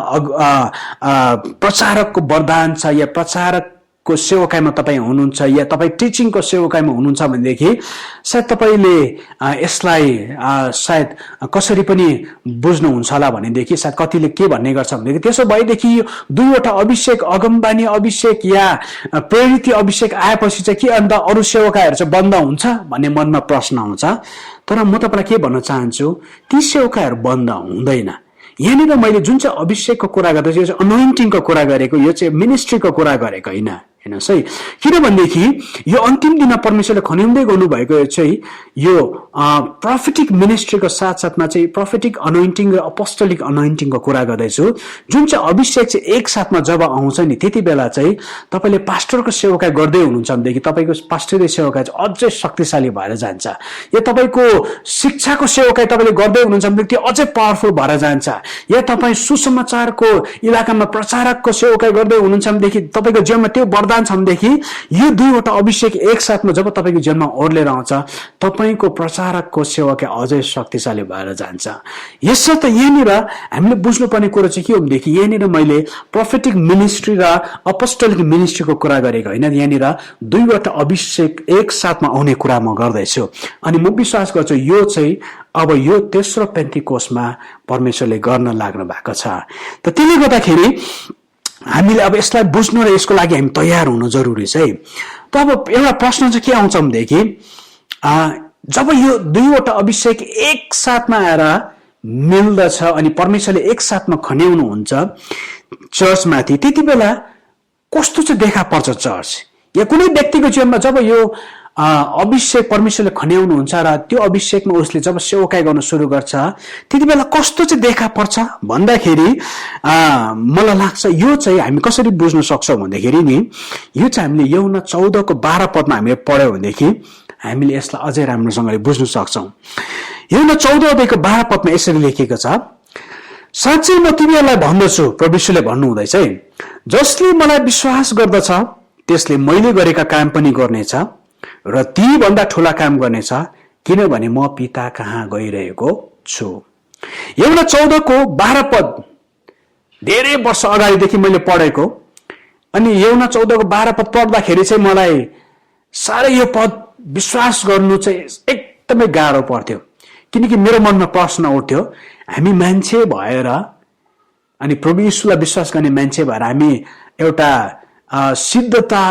प्रचारकको वरदान छ या प्रचारकको सेवकाईमा तपाई हुनुहुन्छ या तपाई टिचिङको सेवकाईमा हुनुहुन्छ भनेदेखि सायद तपाईले यसलाई सायद कसरी पनि बुझ्नुहुन्छ होला भनेदेखि सायद कतिले के भन्ने गर्छ भनेदेखि, त्यसो भएदेखि यो दुईवटा अभिषेक, अगमबानी अभिषेक या प्रेरित अभिषेक आएपछि चाहिँ के अन्त अरू सेवकाईहरु चाहिँ बन्द हुन्छ भन्ने मनमा प्रश्न आउँछ। तर म तपाईलाई के भन्न चाहन्छु, ती सेवकाईहरु बन्द हुँदैन। यहाँनिर मैले जुन चाहिँ अभिषेकको कुरा गर्दैछु यो चाहिँ अनोइन्टिङको कुरा गरेको, यो चाहिँ मिनिस्ट्रीको कुरा गरेको होइन, हेर्नुस् है। किनभनेदेखि यो अन्तिम दिनमा परमेश्वरले खन्याउँदै गर्नु भएको चाहिँ यो प्रोफेटिक मिनिस्ट्रीको साथसाथमा चाहिँ प्रोफेटिक अनोइन्टिङ र अपोस्टोलिक अनोइन्टिङको कुरा गर्दैछु। जुन चाहिँ अभिषेक चाहिँ एक साथमा जब आउँछ नि, त्यति बेला चाहिँ तपाईले पास्टरको सेवकाई गर्दै हुनुहुन्छ भनेदेखि तपाईको पास्टरले सेवकाई चाहिँ अझै शक्तिशाली भएर जान्छ, या तपाईको शिक्षाको सेवकाई तपाईले गर्दै हुनुहुन्छ भनेदेखि त्यो अझै पावरफुल भएर जान्छ, या तपाई सुसमाचारको इलाकामा प्रचारकको सेवकाई गर्दै हुनुहुन्छ भनेदेखि तपाईको जीवनमा त्यो वरदान सन्तान छ भनेदेखि यो दुईवटा अभिषेक एकसाथमा जब तपाईको जीवनमा ओर्लेर आउँछ, तपाईको प्रचारकको सेवाकै अझै शक्तिशाली भएर जान्छ। यसर्थ यहाँनिर हामीले बुझ्नुपर्ने कुरो चाहिँ के हो भनेदेखि यहाँनिर मैले प्रोफेटिक मिनिस्ट्री र अपोस्टलिक मिनिस्ट्रीको कुरा गरेको होइन, यहाँनिर दुईवटा अभिषेक एकसाथमा आउने कुरा म गर्दैछु। अनि म विश्वास गर्छु यो चाहिँ अब यो तेस्रो पेन्टिकोस्टमा परमेश्वरले गर्न लाग्नु भएको छ। त त्यसले गर्दाखेरि हामीले अब यसलाई बुझ्नु र यसको लागि हामी तयार हुनु जरुरी छ है। त अब एउटा प्रश्न चाहिँ के आउँछ भनेदेखि जब यो दुईवटा अभिषेक एकसाथमा आएर मिल्दछ अनि परमेश्वरले एकसाथमा खन्याउनुहुन्छ चर्चमाथि, त्यति बेला कस्तो चाहिँ देखा पर्छ चर्च या कुनै व्यक्तिको जीवनमा जब यो अभिषेक परमेश्वरले खन्याउनुहुन्छ र त्यो अभिषेकमा उसले जब सेवकाई गर्न सुरु गर्छ त्यति बेला कस्तो चाहिँ देखा पर्छ भन्दाखेरि मलाई लाग्छ यो चाहिँ हामी कसरी बुझ्न सक्छौँ भन्दाखेरि नि यो चाहिँ हामीले यूहन्ना 14:12 पदमा हामीले पढ्यौँ भनेदेखि हामीले यसलाई अझै राम्रोसँगले बुझ्न सक्छौँ। यूहन्ना 14:12 पदमा यसरी लेखेको छ, साँच्चै म तिमीहरूलाई भन्दछु, परमेश्वरले भन्नुहुँदैछ है, जसले मलाई विश्वास गर्दछ त्यसले मैले गरेका काम पनि गर्नेछ र ती भन्दा ठूला काम गर्नेछ, किनभने म पिता कहाँ गइरहेको छु। यूहन्ना 14:12 पद धेरै वर्ष अगाडिदेखि मैले पढेको, अनि यूहन्ना 14:12 पद पढ्दाखेरि चाहिँ मलाई साह्रै यो पद विश्वास गर्नु चाहिँ एकदमै गाह्रो पर्थ्यो, किनकि मेरो मनमा प्रश्न उठ्थ्यो, हामी मान्छे भएर अनि प्रभु येशूलाई विश्वास गर्ने मान्छे भएर हामी एउटा सिद्धता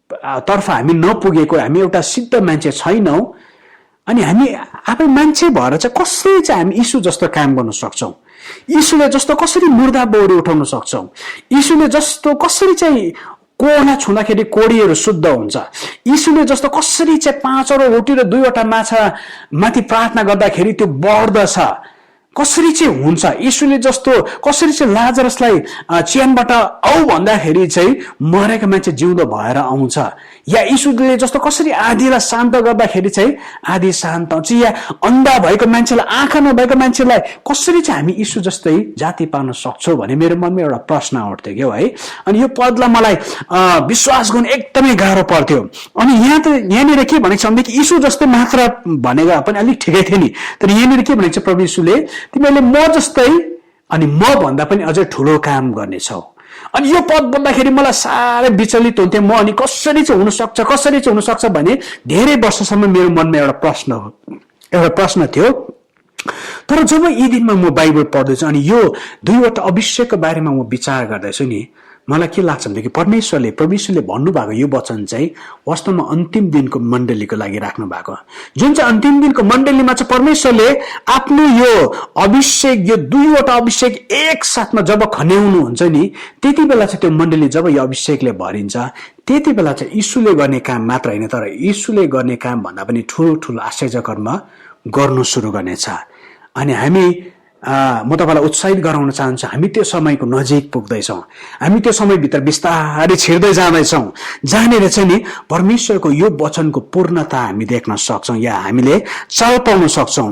तर्फ हामी नपुगेको, हामी एउटा सिद्ध मान्छे छैनौं, अनि हामी आफै मान्छे भएर चाहिँ कसरी चाहिँ हामी यीशु जस्तो काम गर्न सक्छौं, यीशुले जस्तो कसरी मुर्दा बौरी उठाउन सक्छौं, यीशुले जस्तो कसरी चाहिँ कोडलाई छुँदाखेरि कोडीहरू शुद्ध हुन्छ, यीशुले जस्तो कसरी चाहिँ 5वटा रोटी र 2वटा माछा माथि प्रार्थना गर्दाखेरि त्यो बढ्दछ, कसरी चाहिँ हुन्छ, यीशुले जस्तो कसरी चाहिँ लाजरसलाई च्यानबाट आऊ भन्दाखेरि चाहिँ मरेको मान्छे जिउँदो भएर आउँछ, या यीशुले जस्तो कसरी आधीलाई शान्त गर्दाखेरि चाहिँ आधी शान्त हुन्छ, या अन्धा भएको मान्छेलाई आँखा नभएको मान्छेलाई कसरी चाहिँ हामी यीशु जस्तै जाति पाउन सक्छौं भने मेरो मनमा एउटा प्रश्न उठ्थ्यो क्या है। अनि यो पदलाई मलाई विश्वास गर्नु एकदमै गाह्रो पर्थ्यो। अनि यहाँनिर के भनेको छ भनेदेखि यीशु जस्तै मात्र भनेको पनि अलिक ठिकै थियो नि, तर यहाँनिर के भनेको छ प्रभु यीशुले तिमीले म जस्तै अनि म भन्दा पनि अझै ठूलो काम गर्नेछौ। अनि यो पद बोल्दाखेरि मलाई साह्रै विचलित हुन्थ्यो म, अनि कसरी चाहिँ हुन सक्छ भने धेरै वर्षसम्म मेरो मनमा एउटा प्रश्न थियो। तर जब यी दिनमा म बाइबल पढ्दैछु अनि यो दुईवटा अभिषेकको बारेमा म विचार गर्दैछु नि, मलाई के लाग्छ भनेदेखि परमेश्वरले भन्नुभएको यो वचन चाहिँ वास्तवमा अन्तिम दिनको मण्डलीको लागि राख्नु भएको, जुन चाहिँ अन्तिम दिनको मण्डलीमा चाहिँ परमेश्वरले आफ्नो यो अभिषेक, यो दुईवटा अभिषेक एक साथमा जब खन्याउनु हुन्छ नि, त्यति बेला चाहिँ त्यो मण्डली जब यो अभिषेकले भरिन्छ, त्यति बेला चाहिँ यीशुले गर्ने काम मात्र होइन, तर यीशुले गर्ने काम भन्दा पनि ठुलो आश्चर्य कर्म गर्नु सुरु गर्नेछ। अनि हामी म तपाईलाई उत्साहित गराउन चाहन्छु, हामी त्यो समयको नजिक पुग्दैछौँ, हामी त्यो समयभित्र बिस्तारै छिर्दै जाँदैछौँ, जहाँनिर चाहिँ नि परमेश्वरको यो वचनको पूर्णता हामी देख्न सक्छौँ या हामीले चाल पाउन सक्छौँ।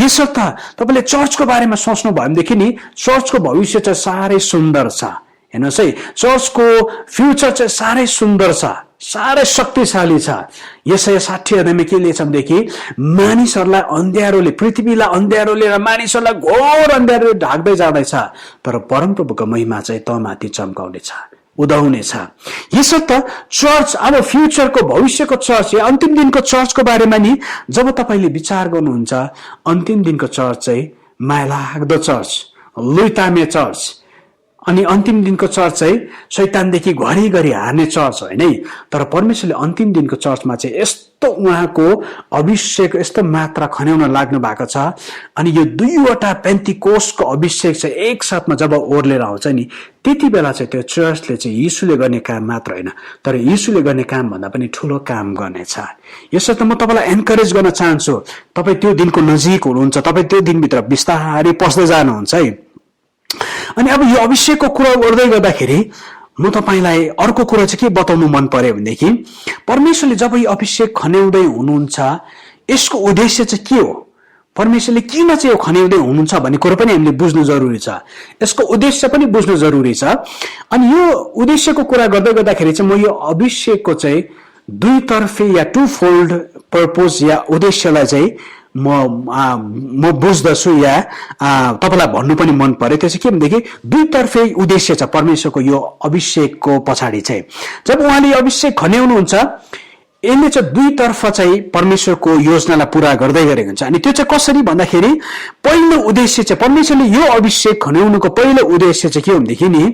यसर्थ तपाईले चर्चको बारेमा सोच्नु भयो भनेदेखि नि चर्चको भविष्य चाहिँ साह्रै सुन्दर छ। हेर्नुहोस् है, चर्चको फ्युचर चाहिँ साह्रै सुन्दर छ, साह्रै शक्तिशाली छ। यसै 60 अध्यायमा के लेख्छ भनेदेखि मानिसहरूलाई अन्ध्यारोले, पृथ्वीलाई अन्ध्यारोले र मानिसहरूलाई घोर अन्ध्यारोले ढाक्दै जाँदैछ, तर परमप्रभुको महिमा चाहिँ तमाथि चम्काउनेछ, उदाउनेछ। यसर्थ चर्च अब फ्युचरको भविष्यको चर्च या अन्तिम दिनको चर्चको बारेमा नि जब तपाईले विचार गर्नुहुन्छ, अन्तिम दिनको चर्च चाहिँ मायालाग्दो चर्च, लुइतामे चर्च, अनि अन्तिम दिनको चर्च चाहिँ शैतानदेखि घरिघरि हार्ने चर्च होइन है, तर परमेश्वरले अन्तिम दिनको चर्चमा चाहिँ यस्तो उहाँको अभिषेक यस्तो मात्रा खन्याउन लाग्नु भएको छ। अनि यो दुईवटा पेन्टिकोस्टको अभिषेक चाहिँ एकसाथमा जब ओर्लेर आउँछ नि, त्यति बेला चाहिँ त्यो चर्चले चाहिँ यीशुले गर्ने काम मात्र होइन, तर यीशुले गर्ने काम भन्दा पनि ठूलो काम गर्नेछ। यसर्थ म तपाईलाई एन्करेज गर्न चाहन्छु, तपाईँ त्यो दिनको नजिक हुनुहुन्छ, तपाईँ त्यो दिनभित्र बिस्तारै पस्दै जानुहुन्छ है। अनि अब यो अभिषेकको कुरा गर्दै गर्दाखेरि म तपाईलाई अर्को कुरा चाहिँ के बताउनु मन पर्यो भनेदेखि परमेश्वरले जब यो अभिषेक खन्याउँदै हुनुहुन्छ यसको उद्देश्य चाहिँ के हो परमेश्वरले किन चाहिँ यो खन्याउँदै हुनुहुन्छ भन्ने कुरो पनि हामीले बुझ्नु जरुरी छ। यसको उद्देश्य पनि बुझ्नु जरुरी छ। अनि यो उद्देश्यको कुरा गर्दै गर्दाखेरि चाहिँ म यो अभिषेकको चाहिँ दुईतर्फे या टु फोल्ड पर्पज या उद्देश्यलाई चाहिँ म बुझ्दछु या तपाईलाई भन्नु पनि मन पर्यो। त्यो चाहिँ के भनेदेखि दुईतर्फे उद्देश्य छ परमेश्वरको यो अभिषेकको पछाडि चाहिँ। जब उहाँले यो अभिषेक खन्याउनुहुन्छ यसले चाहिँ दुईतर्फ चाहिँ परमेश्वरको योजनालाई पूरा गर्दै गरेको हुन्छ। अनि त्यो चाहिँ कसरी भन्दाखेरि पहिलो उद्देश्य चाहिँ परमेश्वरले यो अभिषेक खन्याउनुको पहिलो उद्देश्य चाहिँ के हो भनेदेखि नि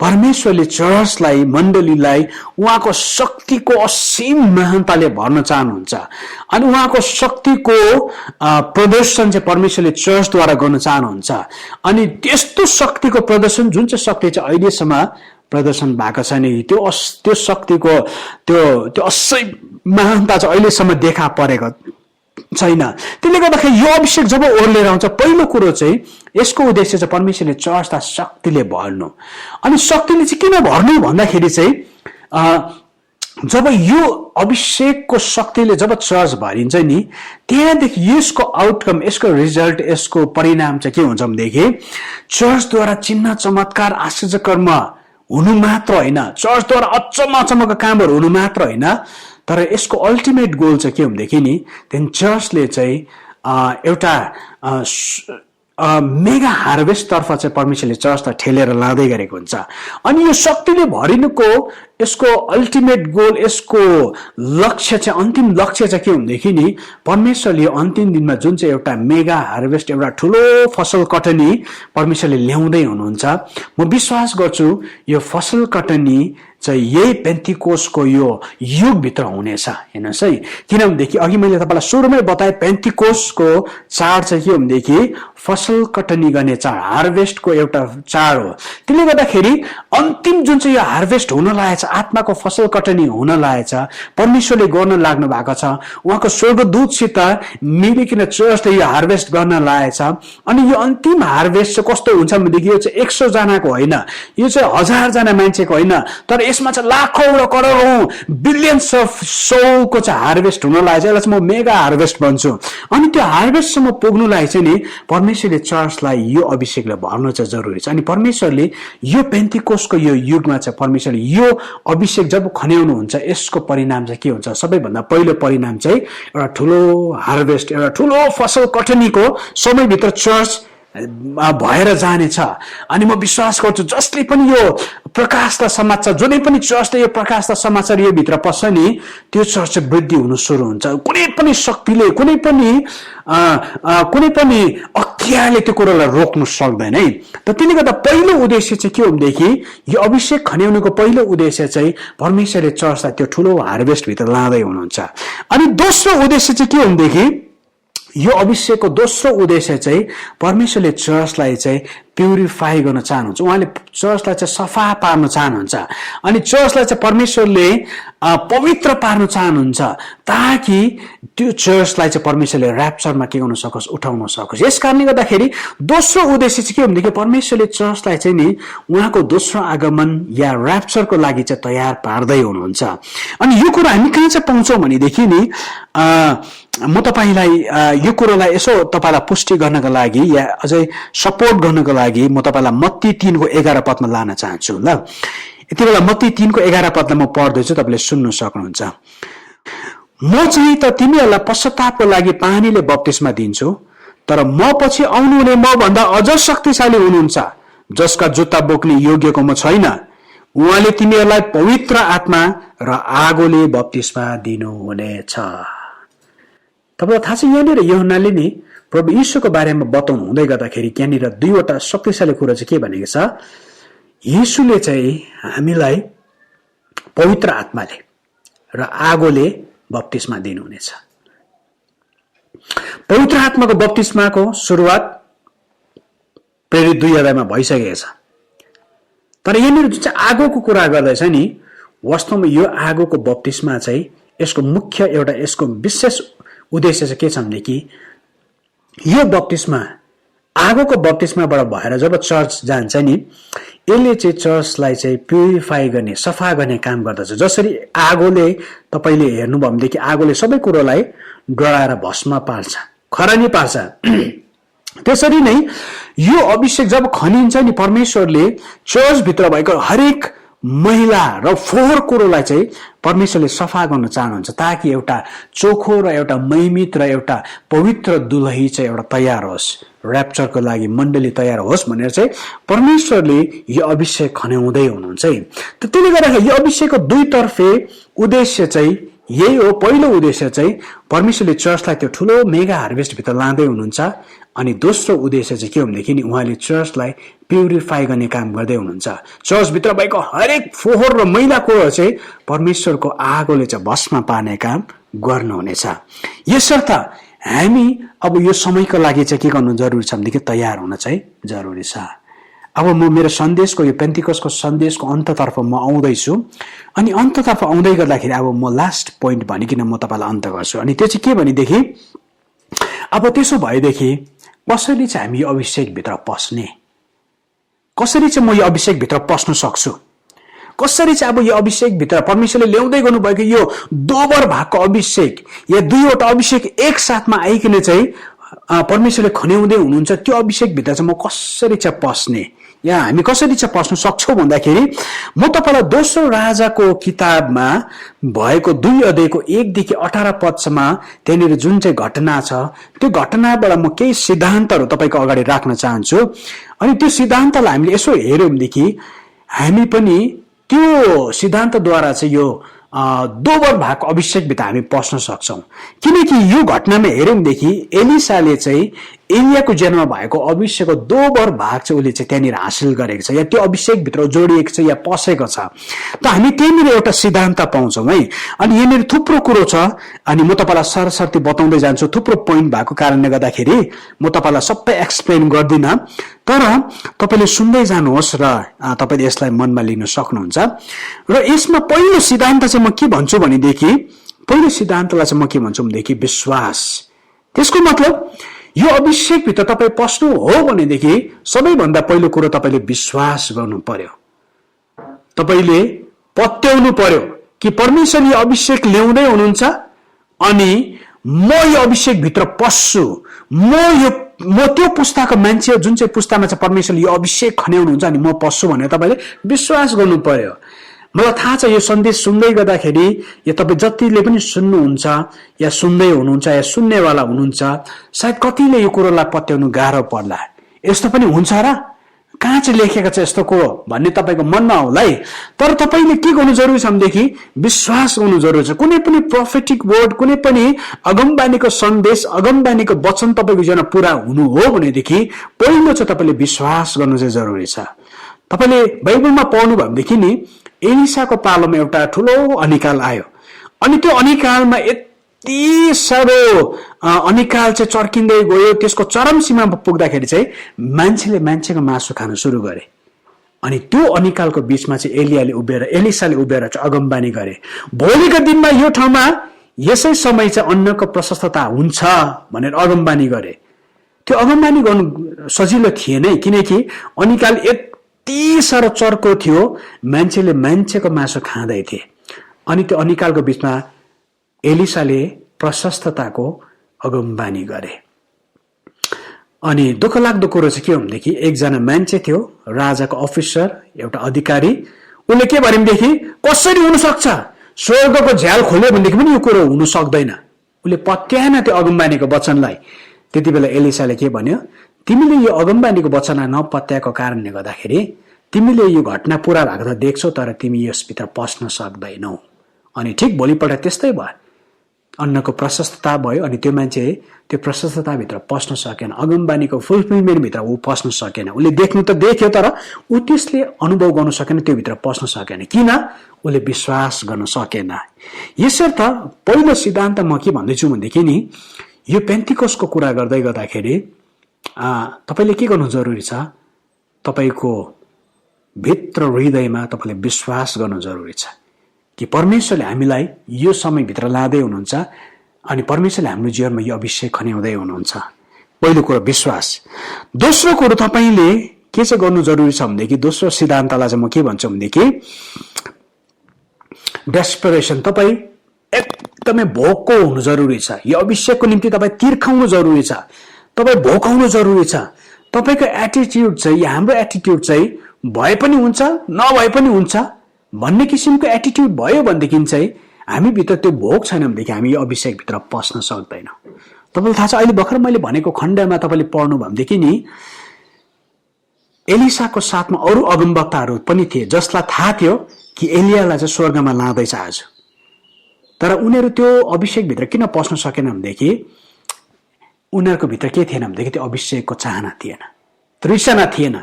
परमेश्वरले चर्चलाई मण्डलीलाई उहाँको शक्तिको असीम महानताले भर्न चाहनुहुन्छ। अनि उहाँको शक्तिको प्रदर्शन चाहिँ परमेश्वरले चर्चद्वारा गर्न चाहनुहुन्छ। अनि त्यस्तो शक्तिको प्रदर्शन जुन चाहिँ शक्ति चाहिँ अहिलेसम्म प्रदर्शन भएको छैन, त्यो शक्तिको त्यो असीम महानता चाहिँ अहिलेसम्म देखा परेको छैन। त्यसले गर्दाखेरि यो अभिषेक जब ओर्लेर आउँछ पहिलो कुरो चाहिँ यसको उद्देश्य चाहिँ परमेश्वरले चर्चलाई शक्तिले भर्नु। अनि शक्तिले चाहिँ किन भर्नु भन्दाखेरि चाहिँ जब यो अभिषेकको शक्तिले जब चर्च भरिन्छ नि त्यहाँदेखि यसको आउटकम यसको रिजल्ट यसको परिणाम चाहिँ के हुन्छ भनेदेखि चर्चद्वारा चिन्ह चमत्कार आश्चर्य कर्म हुनु मात्र होइन, चर्चद्वारा अचम्मका कामहरू हुनु मात्र होइन, तर यसको अल्टिमेट गोल चाहिँ के भनेदेखि नि चर्चले चाहिँ एउटा मेगा हार्भेस्ट तर्फ चाहिँ परमेश्वरले चर्चलाई ठेलेर लाँदै गरेको हुन्छ। अनि यो शक्तिले भरिनुको यसको अल्टिमेट गोल यसको लक्ष्य चाहिँ अन्तिम लक्ष्य चाहिँ के भनेदेखि नि परमेश्वरले अन्तिम दिनमा जुन चाहिँ एउटा मेगा हार्भेस्ट एउटा ठुलो फसल कटनी परमेश्वरले ल्याउँदै हुनुहुन्छ। म विश्वास गर्छु यो फसल कटनी चाहिँ यही पेन्टिकोसको यो युगभित्र हुनेछ। हेर्नुहोस् है, किनभनेदेखि अघि मैले तपाईँलाई सुरुमै बताएँ पेन्टिकोसको चाड चाहिँ के भनेदेखि फसल कटनी गर्ने चाड, हार्भेस्टको एउटा चाड हो। त्यसले गर्दाखेरि अन्तिम जुन चाहिँ यो हार्भेस्ट हुन लागेको छ, आत्माको फसल कटनी हुन लागेको छ, परमेश्वरले गर्न लाग्नु भएको छ, उहाँको स्वर्गदूतसित मिलिकन चर्चले यो हार्भेस्ट गर्न लागेको छ। अनि यो अन्तिम हार्भेस्ट चाहिँ कस्तो हुन्छ भनेदेखि यो चाहिँ 100 जनाको होइन, यो चाहिँ 1000 जना मान्छेको होइन, तर यसमा चाहिँ लाखौं र करोडौं बिलियन्स अफ सोलको चाहिँ हार्भेस्ट हुन लागेको छ। यसलाई चाहिँ म मेगा हार्भेस्ट भन्छु। अनि त्यो हार्भेस्टसम्म पुग्नुलाई चाहिँ नि परमेश्वरले चर्चलाई यो अभिषेकले भर्नु चाहिँ जरुरी छ। अनि परमेश्वरले यो पेन्टिकोसको यो युगमा चाहिँ परमेश्वरले यो अभिषेक जब खन्याउनुहुन्छ यसको परिणाम चाहिँ के हुन्छ, सबैभन्दा पहिलो परिणाम चाहिँ एउटा ठुलो हार्भेस्ट एउटा ठुलो फसल कटनीको समयभित्र चर्च भएर जानेछ। अनि म विश्वास गर्छु जसले पनि यो प्रकाशका समाचार जुनै पनि चर्चले यो प्रकाशका समाचार यो भित्र पस्छ नि त्यो चर्च वृद्धि हुन सुरु हुन्छ। कुनै पनि शक्तिले कुनै पनि अख्तियारले त्यो कुरोलाई रोक्न सक्दैन है। त त्यसले गर्दा पहिलो उद्देश्य चाहिँ के हो भनेदेखि यो अभिषेक खन्याउनुको पहिलो उद्देश्य चाहिँ परमेश्वरले चर्चलाई त्यो ठुलो हार्भेस्ट भित्र लाँदै हुनुहुन्छ। अनि दोस्रो उद्देश्य चाहिँ के हो भनेदेखि यो अभिषेकको दोस्रो उद्देश्य चाहिँ परमेश्वरले चर्चलाई चाहिँ प्युरिफाई गर्न चाहनुहुन्छ। उहाँले चर्चलाई चाहिँ सफा पार्न चाहनुहुन्छ। अनि चर्चलाई चाहिँ परमेश्वरले पवित्र पार्न चाहनुहुन्छ ताकि त्यो चर्चलाई चाहिँ परमेश्वरले ऱ्याप्चरमा के गर्न सकोस्, उठाउन सकोस्। यस कारणले गर्दाखेरि दोस्रो उद्देश्य चाहिँ के भनेदेखि परमेश्वरले चर्चलाई चाहिँ नि उहाँको दोस्रो आगमन या ऱ्याप्चरको लागि चाहिँ तयार पार्दै हुनुहुन्छ। अनि यो कुरा हामी कहाँ चाहिँ पाउँछौँ भनेदेखि नि म तपाईलाई यो कुरोलाई यसो तपाईलाई पुष्टि गर्नको लागि या अझै सपोर्ट गर्नको लागि म तपाईलाई मत्ती 3:11 पदमा लान चाहन्छु। ल यति बेला मत्ती 3:11 पदलाई म पढ्दैछु, तपाईले सुन्न सक्नुहुन्छ। म चाहिँ त तिमीहरूलाई पश्चातापको लागि पानीले बप्तिस्मा दिन्छु, तर म पछि आउनुहुने म भन्दा अझ शक्तिशाली हुनुहुन्छ जसका जुत्ता बोक्ने योग्यको म छैन। उहाँले तिमीहरूलाई पवित्र आत्मा र आगोले बप्तिस्मा दिनुहुनेछ। तपाईलाई थाहा छ यहाँनिर यूहन्नाले नि प्रभु यीशुको बारेमा बताउनु हुँदै गर्दाखेरि यहाँनिर दुईवटा शक्तिशाली कुरा चाहिँ के भनेको छ, यीशुले चाहिँ हामीलाई पवित्र आत्माले र आगोले बप्तिस्मा दिनुहुनेछ। पवित्र आत्माको बप्तिस्माको सुरुवात प्रेरित 2 अध्यायमा भइसकेको छ। तर यहाँनिर जुन चाहिँ आगोको कुरा गर्दैछ नि वास्तवमा यो आगोको बप्तिस्मा चाहिँ यसको मुख्य एउटा यसको विशेष उद्देश्य चाहिँ के छ भनेदेखि यो बप्तिस्मा आगोको बप्तिस्माबाट भएर जब चर्च जान्छ नि यसले चाहिँ चर्चलाई चाहिँ प्युरिफाई गर्ने सफा गर्ने काम गर्दछ। जसरी आगोले तपाईले हेर्नुभयो भनेदेखि आगोले सबै कुरोलाई डढाएर भस्म पार्छ खरानी पार्छ। त्यसरी नै यो अभिषेक जब खनिन्छ नि, परमेश्वरले चर्चभित्र भएको हरेक महिला र फोहोर कुरोलाई चाहिँ परमेश्वरले सफा गर्न चाहनुहुन्छ, ताकि एउटा चोखो र एउटा महिमित र एउटा पवित्र दुलही चाहिँ एउटा तयार होस्, र्याप्चरको लागि मण्डली तयार होस् भनेर चाहिँ परमेश्वरले यो अभिषेक खन्याउँदै हुनुहुन्छ है। त त्यसले गर्दाखेरि यो अभिषेकको दुईतर्फे उद्देश्य चाहिँ यही हो। पहिलो उद्देश्य चाहिँ परमेश्वरले चर्चलाई त्यो ठुलो मेगा हार्भेस्टभित्र लाँदै हुनुहुन्छ, अनि दोस्रो उद्देश्य चाहिँ के हो भनेदेखि उहाँले चर्चलाई प्युरिफाई गर्ने काम गर्दै हुनुहुन्छ। चर्चभित्र भएको हरेक फोहोर र मैला कुरो चाहिँ परमेश्वरको आगोले चाहिँ भस्म पार्ने काम गर्नुहुनेछ। यसर्थ हामी अब यो समयको लागि चाहिँ के गर्नु जरुरी छ भनेदेखि तयार हुन चाहिँ जरुरी छ। अब म मेरो सन्देशको यो पेन्टिकसको सन्देशको अन्ततर्फ म आउँदैछु, अनि अन्ततर्फ आउँदै गर्दाखेरि अब म लास्ट पोइन्ट भनिकन म तपाईँलाई अन्त गर्छु। अनि त्यो चाहिँ के भनेदेखि अब त्यसो भएदेखि कसरी चाहिँ हामी यो अभिषेकभित्र पस्ने, कसरी चाहिँ म यो अभिषेकभित्र पस्न सक्छु, कसरी चाहिँ अब यो अभिषेकभित्र परमेश्वरले ल्याउँदै गर्नुभएको यो दोबर भएको अभिषेक या दुईवटा अभिषेक एक साथमा आइकन चाहिँ परमेश्वरले खन्याउँदै हुनुहुन्छ, त्यो अभिषेकभित्र चाहिँ म कसरी चाहिँ पस्ने या हामी कसरी चाहिँ पस्न सक्छौँ भन्दाखेरि म तपाईँलाई दोस्रो राजाको किताबमा भएको 2 अध्यायको 1 देखि 18 पदसम्म त्यहाँनिर जुन चाहिँ घटना छ त्यो घटनाबाट म केही सिद्धान्तहरू तपाईँको अगाडि राख्न चाहन्छु। अनि त्यो सिद्धान्तलाई हामीले यसो हेर्यौँ भनेदेखि हामी पनि त्यो सिद्धान्तद्वारा चाहिँ यो दोबर भएको अभिषेकभित्र हामी पस्न सक्छौँ। किनकि यो घटनामा हेर्यौँ भनेदेखि एलिसाले चाहिँ एलियाको जन्म भएको अभिषेकको दोबर भाग चाहिँ उसले चाहिँ त्यहाँनिर हासिल गरेको छ या त्यो अभिषेकभित्र जोडिएको छ या पसेको छ। त हामी त्यहाँनिर एउटा सिद्धान्त पाउँछौँ है। अनि यहाँनिर थुप्रो कुरो छ, अनि म तपाईँलाई सरसर्ती बताउँदै जान्छु। थुप्रो पोइन्ट भएको कारणले गर्दाखेरि म तपाईँलाई सबै एक्सप्लेन गर्दिनँ, तर तपाईँले सुन्दै जानुहोस् र तपाईँले यसलाई मनमा लिन सक्नुहुन्छ। र यसमा पहिलो सिद्धान्त चाहिँ म के भन्छु भनेदेखि, पहिलो सिद्धान्तलाई चाहिँ म के भन्छु भनेदेखि विश्वास। त्यसको मतलब यो अभिषेकभित्र तपाईँ पस्नु हो भनेदेखि सबैभन्दा पहिलो कुरो तपाईँले विश्वास गर्नु पर्यो। तपाईँले पत्याउनु पर्यो कि परमेश्वरले यो अभिषेक ल्याउँदै हुनुहुन्छ, अनि म यो अभिषेकभित्र पस्छु। म त्यो पुस्ताको मान्छे हो जुन चाहिँ पुस्तामा चाहिँ परमेश्वरले यो अभिषेक खन्याउनुहुन्छ, अनि म पस्छु भनेर तपाईँले विश्वास गर्नु पर्यो। मलाई थाहा छ यो सन्देश सुन्दै गर्दाखेरि या तपाईँ जतिले पनि सुन्नुहुन्छ या सुन्दै हुनुहुन्छ या सुन्नेवाला हुनुहुन्छ, सायद कतिले यो कुरोलाई पत्याउनु गाह्रो पर्ला। यस्तो पनि हुन्छ र, कहाँ चाहिँ लेखेको छ यस्तो कुरो भन्ने तपाईँको मनमा होला है। तर तपाईँले के गर्नु जरुरी छ भनेदेखि विश्वास गर्नु जरुरी छ। कुनै पनि प्रोफेटिक वर्ड, कुनै पनि अगमबानीको सन्देश, अगमबानीको वचन तपाईँको जीवनमा पुरा हुनु हो भनेदेखि पहिलो चाहिँ तपाईँले विश्वास गर्नु चाहिँ जरुरी छ। तपाईँले बाइबलमा पढ्नु भयो भनेदेखि नि एलिसाको पालोमा एउटा ठुलो अनिकाल आयो, अनि त्यो अनिकालमा यति साह्रो अनिकाल चाहिँ चर्किँदै गयो। त्यसको चरम सीमामा पुग्दाखेरि चाहिँ मान्छेले मान्छेको मासु खान सुरु गरे। अनि त्यो अनिकालको बीचमा चाहिँ एलिसाले उभिएर चाहिँ अगमबानी गरे, भोलिको दिनमा यो ठाउँमा यसै समय चाहिँ अन्नको प्रशस्तता हुन्छ भनेर अगमबानी गरे। त्यो अगमबानी गर्नु सजिलो थिएन, किनकि अनिकाल यति साह्रो चर्को थियो, मान्छेले मान्छेको मासु खाँदै थिए। अनि त्यो अनिकालको बीचमा एलिसाले प्रशस्तताको अगमबानी गरे। अनि दुःख लाग्दो कुरो चाहिँ के हो भनेदेखि एकजना मान्छे थियो, राजाको अफिसर, एउटा अधिकारी। उसले के भन्यो भनेदेखि कसरी हुन सक्छ, स्वर्गको झ्याल खोल्यो भनेदेखि पनि यो कुरो हुन सक्दैन। उसले पत्याएन त्यो अगमबानीको वचनलाई। त्यति बेला एलिसाले के भन्यो, तिमीले यो अगमबानीको वचनलाई नपत्याएको कारणले गर्दाखेरि तिमीले यो घटना पूरा भएको त देख्छौ, तर तिमी यसभित्र पस्न सक्दैनौ। अनि ठिक भोलिपल्ट त्यस्तै भयो, अन्नको प्रशस्तता भयो, अनि त्यो मान्छे त्यो प्रशस्तताभित्र पस्न सकेन, अगमबानीको फुलफिलमेन्टभित्र ऊ पस्न सकेन। उसले देख्नु त देख्यो, तर ऊ त्यसले अनुभव गर्न सकेन, त्योभित्र पस्न सकेन। किन? उसले विश्वास गर्न सकेन। यसर्थ पहिलो सिद्धान्त म के भन्दैछु भनेदेखि नि, यो पेन्टिकसको कुरा गर्दै गर्दाखेरि तपाईँले के गर्नु जरुरी छ, तपाईँको भित्र हृदयमा तपाईँले विश्वास गर्नु जरुरी छ कि परमेश्वरले हामीलाई यो समयभित्र लाँदै हुनुहुन्छ, अनि परमेश्वरले हाम्रो जीवनमा यो अभिषेक खन्याउँदै हुनुहुन्छ। पहिलो कुरो विश्वास। दोस्रो कुरो तपाईँले के चाहिँ गर्नु जरुरी छ भनेदेखि, दोस्रो सिद्धान्तलाई चाहिँ म के भन्छु भनेदेखि डेस्परेसन। तपाईँ एकदमै भोको हुनु जरुरी छ। यो अभिषेकको निम्ति तपाईँ तिर्खाउनु जरुरी छ, तपाईँ भोकाउनु जरुरी छ। तपाईँको एटिट्युड चाहिँ, हाम्रो एटिट्युड चाहिँ भए पनि हुन्छ नभए पनि हुन्छ भन्ने किसिमको एटिट्युड भयो भनेदेखि चाहिँ हामीभित्र त्यो भोक छैन भनेदेखि हामी यो अभिषेकभित्र पस्न सक्दैनौँ। तपाईँलाई थाहा छ, अहिले भर्खर मैले भनेको खण्डमा तपाईँले पढ्नु भनेदेखि नि एलिसाको साथमा अरू अगमवक्ताहरू पनि थिए जसलाई थाहा थियो कि एलियालाई चाहिँ स्वर्गमा लाँदैछ आज, तर उनीहरू त्यो अभिषेकभित्र किन पस्न सकेन भनेदेखि उनीहरूको भित्र के थिएन भनेदेखि त्यो अभिषेकको चाहना थिएन, तृष्णा थिएन।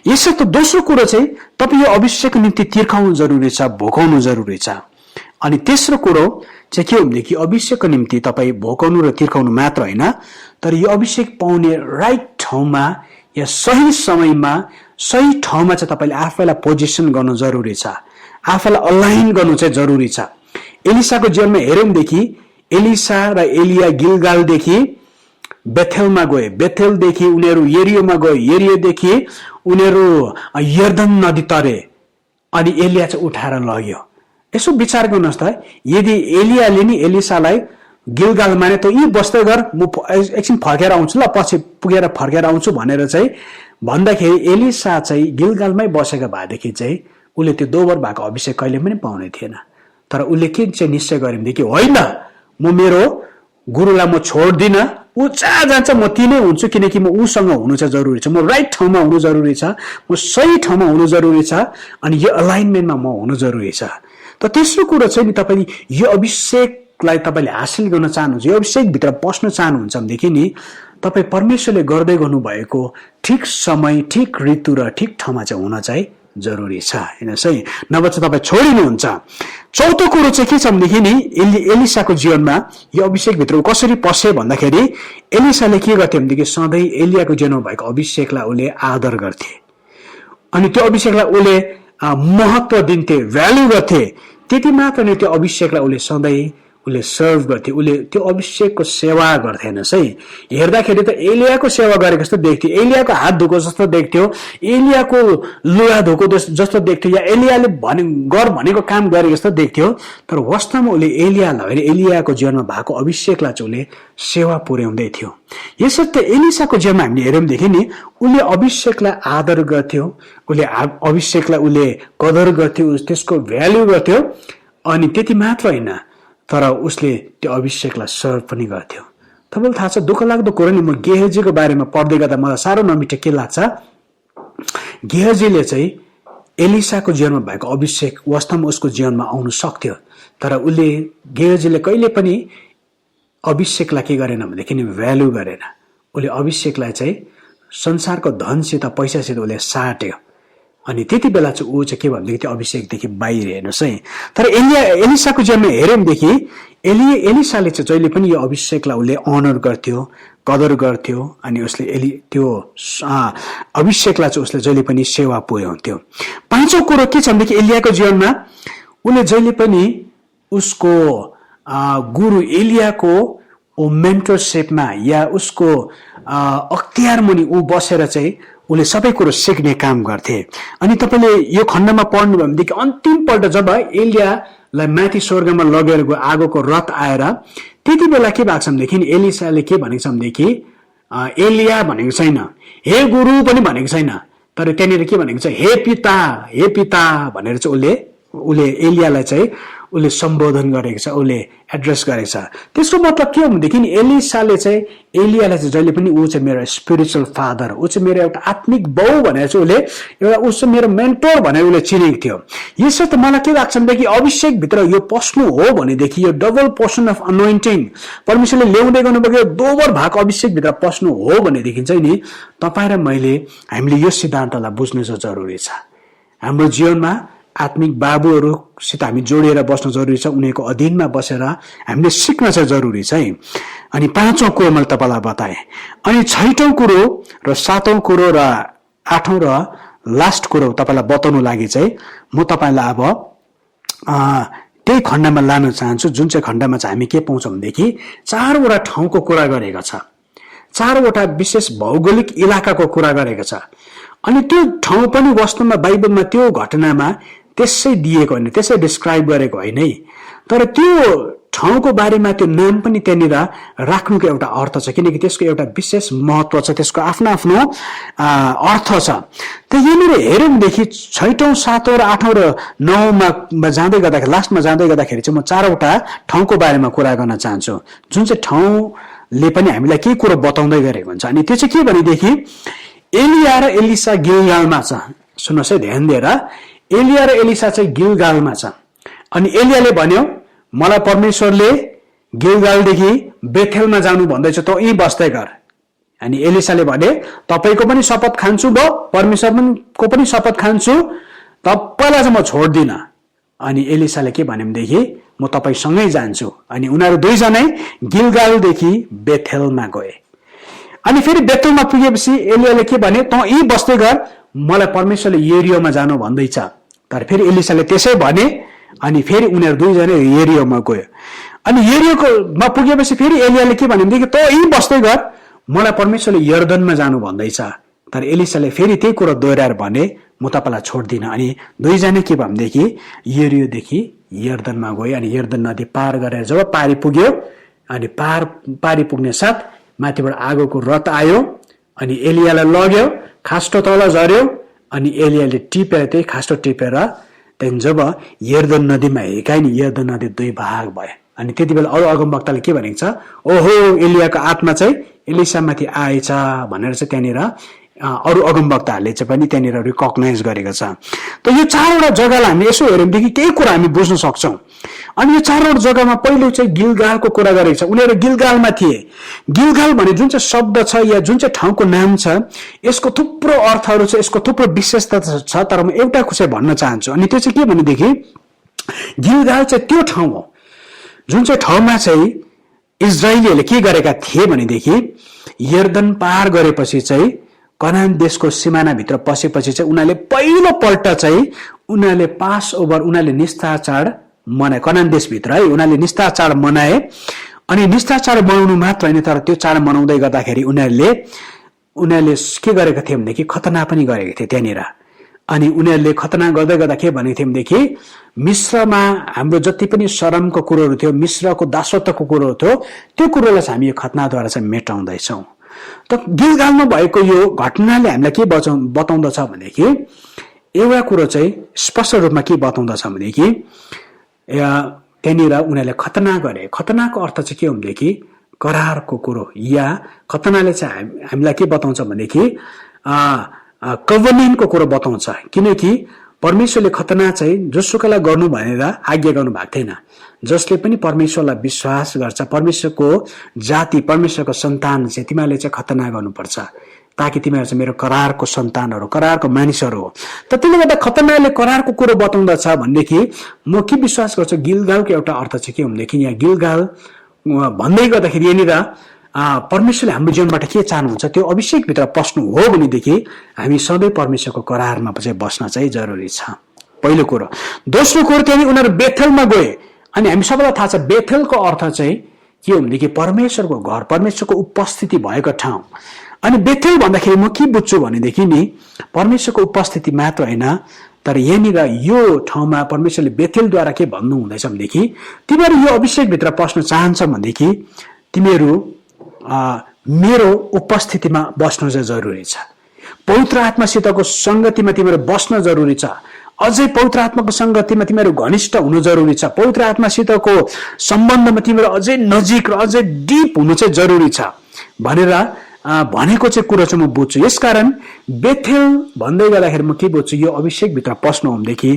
यसर्थ दोस्रो कुरो चाहिँ तपाईँ यो अभिषेकको निम्ति तिर्खाउनु जरुरी छ, भोकाउनु जरुरी छ। अनि तेस्रो कुरो चाहिँ के हो भनेदेखि अभिषेकको निम्ति तपाईँ भोकाउनु र तिर्खाउनु मात्र होइन, तर यो अभिषेक पाउने राइट ठाउँमा या सही समयमा सही ठाउँमा चाहिँ तपाईँले आफैलाई पोजिसन गर्नु जरुरी छ, आफैलाई अलाइन गर्नु चाहिँ जरुरी छ। एलिसाको जीवनमा हेरौँदेखि एलिसा र एलिया गिलगालदेखि बेथेलमा गए, बेथेलदेखि उनीहरू यरियोमा गए, यरियोदेखि उनीहरू यर्दन नदी तरे, अनि एलिया चाहिँ उठाएर लग्यो। यसो विचार गर्नुहोस् त, यदि एलियाले नि एलिसालाई गिलगाल माने त यी बस्दै गर, म एकछिन फर्केर आउँछु ल, पछि पुगेर फर्केर आउँछु भनेर चाहिँ भन्दाखेरि एलिसा चाहिँ गिलगालमै बसेको भएदेखि चाहिँ उसले त्यो दोबर भएको अभिषेक कहिले पनि पाउने थिएन। तर उसले के चाहिँ निश्चय गर्यो भनेदेखि होइन, म मेरो गुरुलाई म छोड्दिन, ऊ जहाँ जान्छ म तिनै हुन्छु, किनकि म उसँग हुनु चाहिँ जरुरी छ, म राइट ठाउँमा हुनु जरुरी छ, म सही ठाउँमा हुनु जरुरी छ, अनि यो अलाइनमेन्टमा म हुनु जरुरी छ। त तेस्रो कुरो चाहिँ नि तपाईँ यो अभिषेकलाई तपाईँले हासिल गर्न चाहनुहुन्छ, यो अभिषेकभित्र पस्न चाहनुहुन्छ भनेदेखि नि तपाईँ परमेश्वरले गर्दै गर्नुभएको ठिक समय, ठिक ऋतु र ठिक ठाउँमा चाहिँ हुन चाहिँ जरुरी छ, हेर्नुहोस् है, नभए चाहिँ तपाईँ छोडिनुहुन्छ। चौथो कुरो चाहिँ के छ भनेदेखि नि एलिसाको जीवनमा यो अभिषेकभित्र कसरी पसे भन्दाखेरि एलिसाले के गर्थे भनेदेखि सधैँ एलियाको जीवनमा भएको अभिषेकलाई उसले आदर गर्थे, अनि त्यो अभिषेकलाई उसले महत्व दिन्थे, भ्यालु गर्थे। त्यति मात्र नै त्यो अभिषेकलाई उसले सधैँ उसले सर्भ गर्थे, उसले त्यो अभिषेकको सेवा गर्थे। हेर्नुहोस् है, हेर्दाखेरि त एलियाको सेवा गरेको जस्तो देख्थ्यो, एलियाको हात धोको जस्तो देख्थ्यो, एलियाको लुगा धोको जस्तो देख्थ्यो, या एलियाले भनेको काम गरेको जस्तो देख्थ्यो। तर वास्तवमा उसले एलियालाई होइन, एलियाको जीवनमा भएको अभिषेकलाई चाहिँ उसले सेवा पुर्याउँदै थियो। यसर्थ एलिसाको जीवनमा हामीले हेऱ्यौँ देखि नि उसले अभिषेकलाई आदर गर्थ्यो, उसले अभिषेकलाई उसले कदर गर्थ्यो, त्यसको भ्यालु गर्थ्यो। अनि त्यति मात्र होइन, तर उसले त्यो अभिषेकलाई सर्भ पनि गर्थ्यो। तपाईँलाई थाहा छ, दुःख लाग्दो कुरो नि, म गेहजीको बारेमा पढ्दै गर्दा मलाई साह्रो नमिठो के लाग्छ, गेहजीले चाहिँ एलिसाको जीवनमा भएको अभिषेक वास्तवमा उसको जीवनमा आउनु सक्थ्यो, तर उसले गेहजीले कहिले पनि अभिषेकलाई के गरेन भनेदेखि भ्यालु गरेन। उसले अभिषेकलाई चाहिँ संसारको धनसित पैसासित उसले साट्यो, अनि त्यति बेला चाहिँ ऊ चाहिँ के भनेदेखि त्यो अभिषेकदेखि बाहिर, हेर्नुहोस् है। तर एलिसाको जीवनमा हेऱ्यौँदेखि एलिसाले चाहिँ जहिले पनि यो अभिषेकलाई उसले अनर गर्थ्यो, कदर गर्थ्यो, अनि उसले त्यो अभिषेकलाई चाहिँ उसले जहिले पनि सेवा पुर्याउँथ्यो। पाँचौं कुरो के छ भनेदेखि एलियाको जीवनमा उसले जहिले पनि उसको गुरु एलियाको मेन्टरसिपमा या उसको अख्तियार मुनि ऊ बसेर चाहिँ उसले सबै कुरो सिक्ने काम गर्थे। अनि तपाईँले यो खण्डमा पढ्नु भयो भनेदेखि अन्तिमपल्ट जब एलियालाई माथि स्वर्गमा लगेर आगोको रथ आएर त्यति बेला के भएको छ भनेदेखि एलिसाले के भनेको छ भनेदेखि एलिया भनेको छैन, हे गुरु पनि भनेको छैन, तर त्यहाँनिर के भनेको छ, हे पिता, हे पिता भनेर चाहिँ उसले एलियालाई चाहिँ उसले सम्बोधन गरेको छ, उसले एड्रेस गरेको छ। त्यसको मतलब के हो भनेदेखि एलिसाले चाहिँ एलियालाई चाहिँ जहिले पनि ऊ चाहिँ मेरो स्पिरिचुअल फादर, ऊ चाहिँ मेरो एउटा आत्मिक बाउ भनेर चाहिँ उसले एउटा उसो मेरो मेन्टोर भनेर उसले चिनेको थियो। यसो त मलाई के लाग्छ भनेदेखि अभिषेकभित्र यो पस्नु हो भनेदेखि यो डबल पोर्सन अफ अनोइन्टिङ परमेश्वरले ल्याउँदै गर्नुभएको दोबर भएको अभिषेकभित्र पस्नु हो भनेदेखि चाहिँ नि तपाईँ र मैले हामीले यो सिद्धान्तलाई बुझ्नु चाहिँ जरुरी छ। हाम्रो जीवनमा आत्मिक बाबुहरूसित हामी जोडिएर बस्न जरुरी छ, उनीहरूको अधीनमा बसेर हामीले सिक्न चाहिँ जरुरी छ है। अनि पाँचौं कुरो मैले तपाईँलाई बताएँ। अनि छैटौं कुरो र सातौं कुरो र आठौं र लास्ट कुरो तपाईँलाई बताउनु लागि चाहिँ म तपाईँलाई अब त्यही खण्डमा लान चाहन्छु, जुन चाहिँ खण्डमा चाहिँ हामी के पाउँछौँ भनेदेखि चारवटा ठाउँको कुरा गरेको छ, चारवटा विशेष भौगोलिक इलाकाको कुरा गरेको छ। अनि त्यो ठाउँ पनि वास्तवमा बाइबलमा त्यो घटनामा त्यसै दिएको होइन, त्यसै डिस्क्राइब गरेको होइन है, तर त्यो ठाउँको बारेमा त्यो नाम पनि त्यहाँनिर राख्नुको एउटा अर्थ छ, किनकि त्यसको एउटा विशेष महत्व छ, त्यसको आफ्नो आफ्नो अर्थ छ। त यहाँनिर हेर्यौं भनेदेखि 6औं 7औं र 8औं र 9औं जाँदै गर्दाखेरि, लास्टमा जाँदै गर्दाखेरि चाहिँ म 4वटा ठाउँको बारेमा कुरा गर्न चाहन्छु, जुन चाहिँ ठाउँले पनि हामीलाई केही कुरो बताउँदै गरेको हुन्छ। अनि त्यो चाहिँ के भनेदेखि एलिया र एलिसा गिलगालमा छ। सुन्नुहोस् है ध्यान दिएर, एलिया र एलिसा चाहिँ गिलगालमा छ। अनि एलियाले भन्यो मलाई परमेश्वरले गिलगालदेखि बेथेलमा जानु भन्दैछ, त यहीँ बस्दै गर। अनि एलिसाले भने तपाईको पनि शपथ खान्छु भो, परमेश्वरको पनि शपथ खान्छु, तपाईलाई चाहिँ म छोड्दिन। अनि एलिसाले के भन्यो भनेदेखि म तपाईसँगै जान्छु। अनि उनीहरू दुईजनै गिलगालदेखि बेथेलमा गए। अनि फेरि बेथेलमा पुगेपछि एलियाले के भने त यहीँ बस्दै गर, मलाई परमेश्वरले यरियोमा जानु भन्दैछ। तर फेरि एलिसाले त्यसै भने। अनि फेरि उनीहरू दुईजना यरियोमा गयो। अनि यरियोमा पुगेपछि फेरि एलियाले के भन्यो भनेदेखि त यहीँ बस्दै गर, मलाई परमेश्वरले यर्दनमा जानु भन्दैछ। तर एलिसाले फेरि त्यही कुरा दोहोऱ्याएर भने म तपाईलाई छोड्दिन। अनि दुईजना के भयो भनेदेखि यरियोदेखि यर्दनमा गयो। अनि यर्दन नदी पार गरेर जब पारी पुग्यो, अनि पारी पुग्ने साथ माथिबाट आगोको रथ आयो। अनि एलियालाई लग्यो, खास्टो तल झर्यो। अनि एलियाले टिपेर त्यही खास्टो टिपेर त्यहाँदेखि जब यर्दन नदीमा हिर्कायो नि, यर्दन नदी दुई भाग भयो। अनि त्यति बेला अरू अगमवक्ताले के भनेको छ, ओहो एलियाको आत्मा चाहिँ एलिसामाथि आएछ भनेर चाहिँ त्यहाँनिर अरू अगमवक्ताहरूले चाहिँ पनि त्यहाँनिर रिकग्नाइज गरेको छ। त यो 4वटा जग्गालाई हामी यसो हेर्यौं भनेदेखि केही कुरा हामी बुझ्न सक्छौं। अनि यो 4वटा जग्गामा पहिलो चाहिँ गिलगालको कुरा गरेको छ। उनीहरू गिलगालमा थिए। गिलगाल भने जुन चाहिँ शब्द छ या जुन चाहिँ ठाउँको नाम छ, यसको थुप्रो अर्थहरू छ, यसको थुप्रो विशेषता छ। तर म एउटा कुरा भन्न चाहन्छु, अनि त्यो चाहिँ के भनेदेखि गिलगाल चाहिँ त्यो ठाउँ हो जुन चाहिँ ठाउँमा चाहिँ इजरायलीहरूले के गरेका थिए भनेदेखि यर्दन पार गरेपछि चाहिँ कनान देशको सिमानाभित्र पसेपछि चाहिँ उनीहरूले पहिलो पल्ट चाहिँ उनीहरूले पास ओभर, उनीहरूले निस्ता चाड मनाए। कनान देशभित्र है उनीहरूले निस्ता चाड मनाए। अनि निस्ता चाड मनाउनु मात्र होइन, तर त्यो चाड मनाउँदै गर्दाखेरि उनीहरूले के गरेका थिए भनेदेखि खतना पनि गरेका थिए त्यहाँनिर। अनि उनीहरूले खतना गर्दै गर्दा के भनेको थियो भनेदेखि मिश्रमा हाम्रो जति पनि शरमको कुरोहरू थियो, मिश्रको दासत्वको कुरोहरू थियो, त्यो कुरोलाई चाहिँ हामी यो खतनाद्वारा चाहिँ मेटाउँदैछौँ। त गिलगालमा भएको यो घटनाले हामीलाई के बताउँदछ भनेदेखि एउटा कुरो चाहिँ स्पष्ट रूपमा के बताउँदछ भनेदेखि त्यहाँनिर उनीहरूले खतना गरे। खतनाको अर्थ चाहिँ के हो भनेदेखि करारको कुरो, या खतनाले चाहिँ हामीलाई के बताउँछ भनेदेखि कभनेन्टको कुरो बताउँछ। किनकि परमेश्वरले खतना चाहिँ जोसुकैलाई गर्नु भनेर आज्ञा गर्नु भएको थिएन। जसले पनि परमेश्वरलाई विश्वास गर्छ, परमेश्वरको जाति, परमेश्वरको सन्तान चाहिँ तिमीहरूले चाहिँ खतना गर्नुपर्छ, ताकि तिमीहरू चाहिँ मेरो करारको सन्तानहरू, करारको मानिसहरू हो। त त्यसले गर्दा खतनाले करारको कुरो बताउँदछ भनेदेखि म के विश्वास गर्छु, गिलगालको एउटा अर्थ चाहिँ के हो भनेदेखि यहाँ गिलगाल भन्दै गर्दाखेरि यहाँनिर परमेश्वरले हाम्रो जीवनबाट के चाहनुहुन्छ त्यो अभिषेकभित्र पस्नु हो भनेदेखि हामी सधैँ परमेश्वरको करारमा चाहिँ बस्न चाहिँ जरुरी छ, पहिलो कुरो। दोस्रो कुरो त्यहाँनिर उनीहरू बेथेलमा गए। अनि हामी सबैलाई थाहा छ बेथेलको अर्थ चाहिँ के हो भनेदेखि परमेश्वरको घर, परमेश्वरको उपस्थिति भएको ठाउँ। अनि बेथेल भन्दाखेरि म के बुझ्छु भनेदेखि नि परमेश्वरको उपस्थिति मात्र होइन, तर यहाँनिर यो ठाउँमा परमेश्वरले बेथेलद्वारा के भन्नु हुँदैछ भनेदेखि तिमीहरू यो अभिषेकभित्र पस्न चाहन्छ भनेदेखि तिमीहरू मेरो उपस्थितिमा बस्नु चाहिँ जरुरी छ। पवित्र आत्मासितको संगतिमा तिमीहरू बस्न जरुरी छ। अझै पवित्र आत्माको संगतिमा तिमीहरू घनिष्ठ हुनु जरुरी छ। पवित्र आत्मासितको सम्बन्धमा तिमीहरू अझै नजिक र अझै डीप हुनु चाहिँ जरुरी छ भनेर भनेको चाहिँ कुरो चाहिँ म बुझ्छु। यसकारण बेथेल भन्दै गर्दाखेरि म के बुझ्छु, यो अभिषेकभित्र पस्नु हो भनेदेखि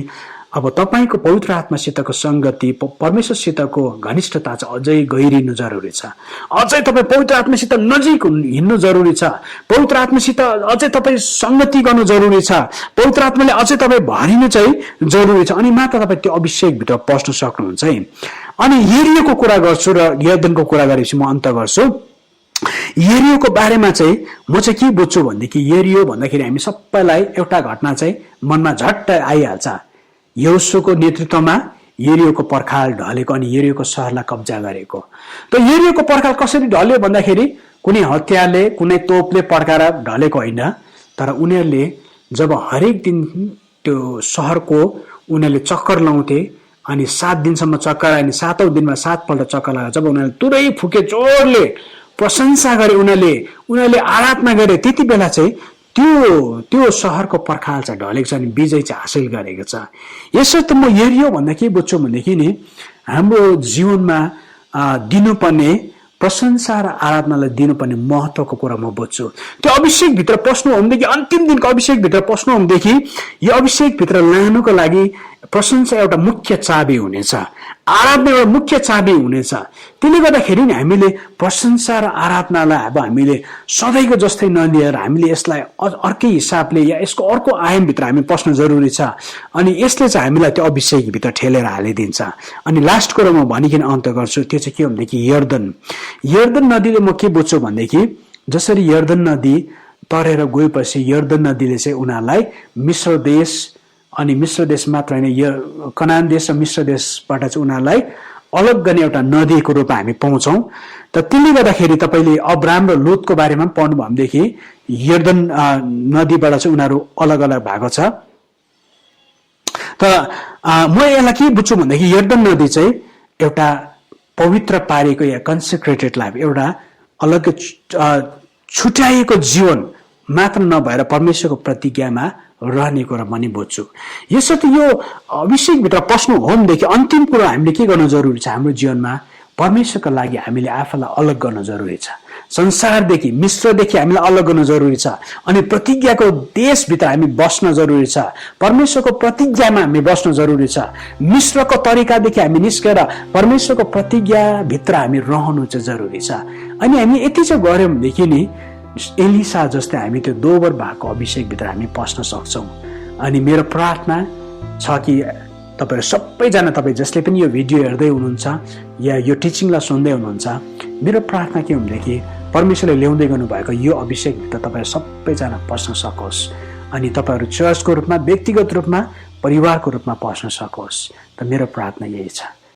अब तपाईको पवित्र आत्मासितको संगति, परमेश्वरसितको घनिष्ठता चाहिँ अझै गहिरिनु जरुरी छ। अझै तपाईँ पवित्र आत्मासित नजिक हिँड्नु जरुरी छ। पवित्र आत्मासित अझै तपाईँ संगति गर्नु जरुरी छ। पवित्र आत्माले अझै तपाईँ भरिनु चाहिँ जरुरी छ। अनि मात्र तपाईँ त्यो अभिषेकभित्र पस्न सक्नुहुन्छ है। अनि यरियोको कुरा गर्छु र यर्दनको कुरा गरेपछि म अन्त गर्छु। यरियोको बारेमा चाहिँ म चाहिँ के बुझ्छु भनेदेखि यरियो भन्दाखेरि हामी सबैलाई एउटा घटना चाहिँ मनमा झट्ट आइहाल्छ। यहोशूको नेतृत्वमा यरियोको पर्खाल ढलेको अनि यरियोको सहरलाई कब्जा गरेको। त यरियोको पर्खाल कसरी ढल्यो भन्दाखेरि कुनै हतियारले, कुनै तोपले पड्काएर ढलेको होइन, तर उनीहरूले जब हरेक दिन त्यो सहरको उनीहरूले चक्कर लाउँथे अनि 7 दिनसम्म चक्कर आयो, अनि 7औं दिनमा 7 पल्ट चक्कर लाग्यो। जब उनीहरूले तुरै फुके, जोडले प्रशंसा गरे, उनीहरूले आराधना गरे, त्यति बेला चाहिँ त्यो सहरको पर्खाल चाहिँ ढलेको छ अनि विजय चाहिँ हासिल गरेको छ। यसर्थ म हेरियो भन्दा के बुझ्छु भनेदेखि नि हाम्रो जीवनमा दिनुपर्ने प्रशंसा र आराधनालाई दिनुपर्ने महत्त्वको कुरा म बुझ्छु। त्यो अभिषेकभित्र पस्नु हो भनेदेखि, अन्तिम दिनको अभिषेकभित्र पस्नु हो भनेदेखि यो अभिषेकभित्र लानुको लागि प्रशंसा एउटा मुख्य चाबी हुनेछ, आराधना एउटा मुख्य चाबी हुनेछ। त्यसले गर्दाखेरि नि हामीले प्रशंसा र आराधनालाई अब हामीले सधैँको जस्तै नलिएर हामीले यसलाई अर्कै हिसाबले या यसको अर्को आयामभित्र हामी पस्न जरुरी छ। अनि यसले चाहिँ हामीलाई त्यो अभिषेकभित्र ठेलेर हालिदिन्छ। अनि लास्ट कुरा म भनिकन अन्त गर्छु, त्यो चाहिँ के हो भनेदेखि यर्दन नदीले म के बुझ्छु भनेदेखि, जसरी यर्दन नदी तरेर गएपछि यर्दन नदीले चाहिँ उनीहरूलाई मिश्र देश, अनि मिश्र देश मात्र होइन कनान देश र मिश्र देशबाट चाहिँ उनीहरूलाई अलग गर्ने एउटा नदीको रूपमा हामी पाउँछौँ। त त्यसले गर्दाखेरि तपाईँले अब्राम र लोतको बारेमा पनि पढ्नु भयो भनेदेखि यर्दन नदीबाट चाहिँ उनीहरू अलग अलग भएको छ। त म यसलाई के बुझ्छु भनेदेखि यर्दन नदी चाहिँ एउटा पवित्र पारेको या कन्सेक्रेटेड लाइफ, एउटा अलग्गै छुट्याएको जीवन मात्र नभएर परमेश्वरको प्रतिज्ञामा रहने कुरा पनि बुझ्छु। यसर्थ यो अभिषेकभित्र पस्नु हो भनेदेखि अन्तिम कुरो हामीले के गर्न जरुरी छ, हाम्रो जीवनमा परमेश्वरको लागि हामीले आफूलाई अलग गर्न जरुरी छ। संसारदेखि, मिश्रदेखि हामीलाई अलग गर्न जरुरी छ। अनि प्रतिज्ञाको देशभित्र हामी बस्न जरुरी छ। परमेश्वरको प्रतिज्ञामा हामी बस्न जरुरी छ। मिश्रको तरिकादेखि हामी निस्केर परमेश्वरको प्रतिज्ञाभित्र हामी रहनु चाहिँ जरुरी छ। अनि हामी यति चाहिँ गऱ्यौँ भनेदेखि नि एलिसा जस्तै हामी त्यो दोबर भएको अभिषेकभित्र हामी पस्न सक्छौँ। अनि मेरो प्रार्थना छ कि तपाईहरु सबैजना, तपाईँ जसले पनि यो भिडियो हेर्दै हुनुहुन्छ या यो टिचिङलाई सुन्दै हुनुहुन्छ, मेरो प्रार्थना के भनेदेखि परमेश्वरले ल्याउँदै गर्नुभएको यो अभिषेकभित्र तपाईहरु सबैजना पस्न सकोस्। अनि तपाईहरु चर्चको रूपमा, व्यक्तिगत रूपमा, परिवारको रूपमा पस्न सकोस्। त मेरो प्रार्थना यही छ।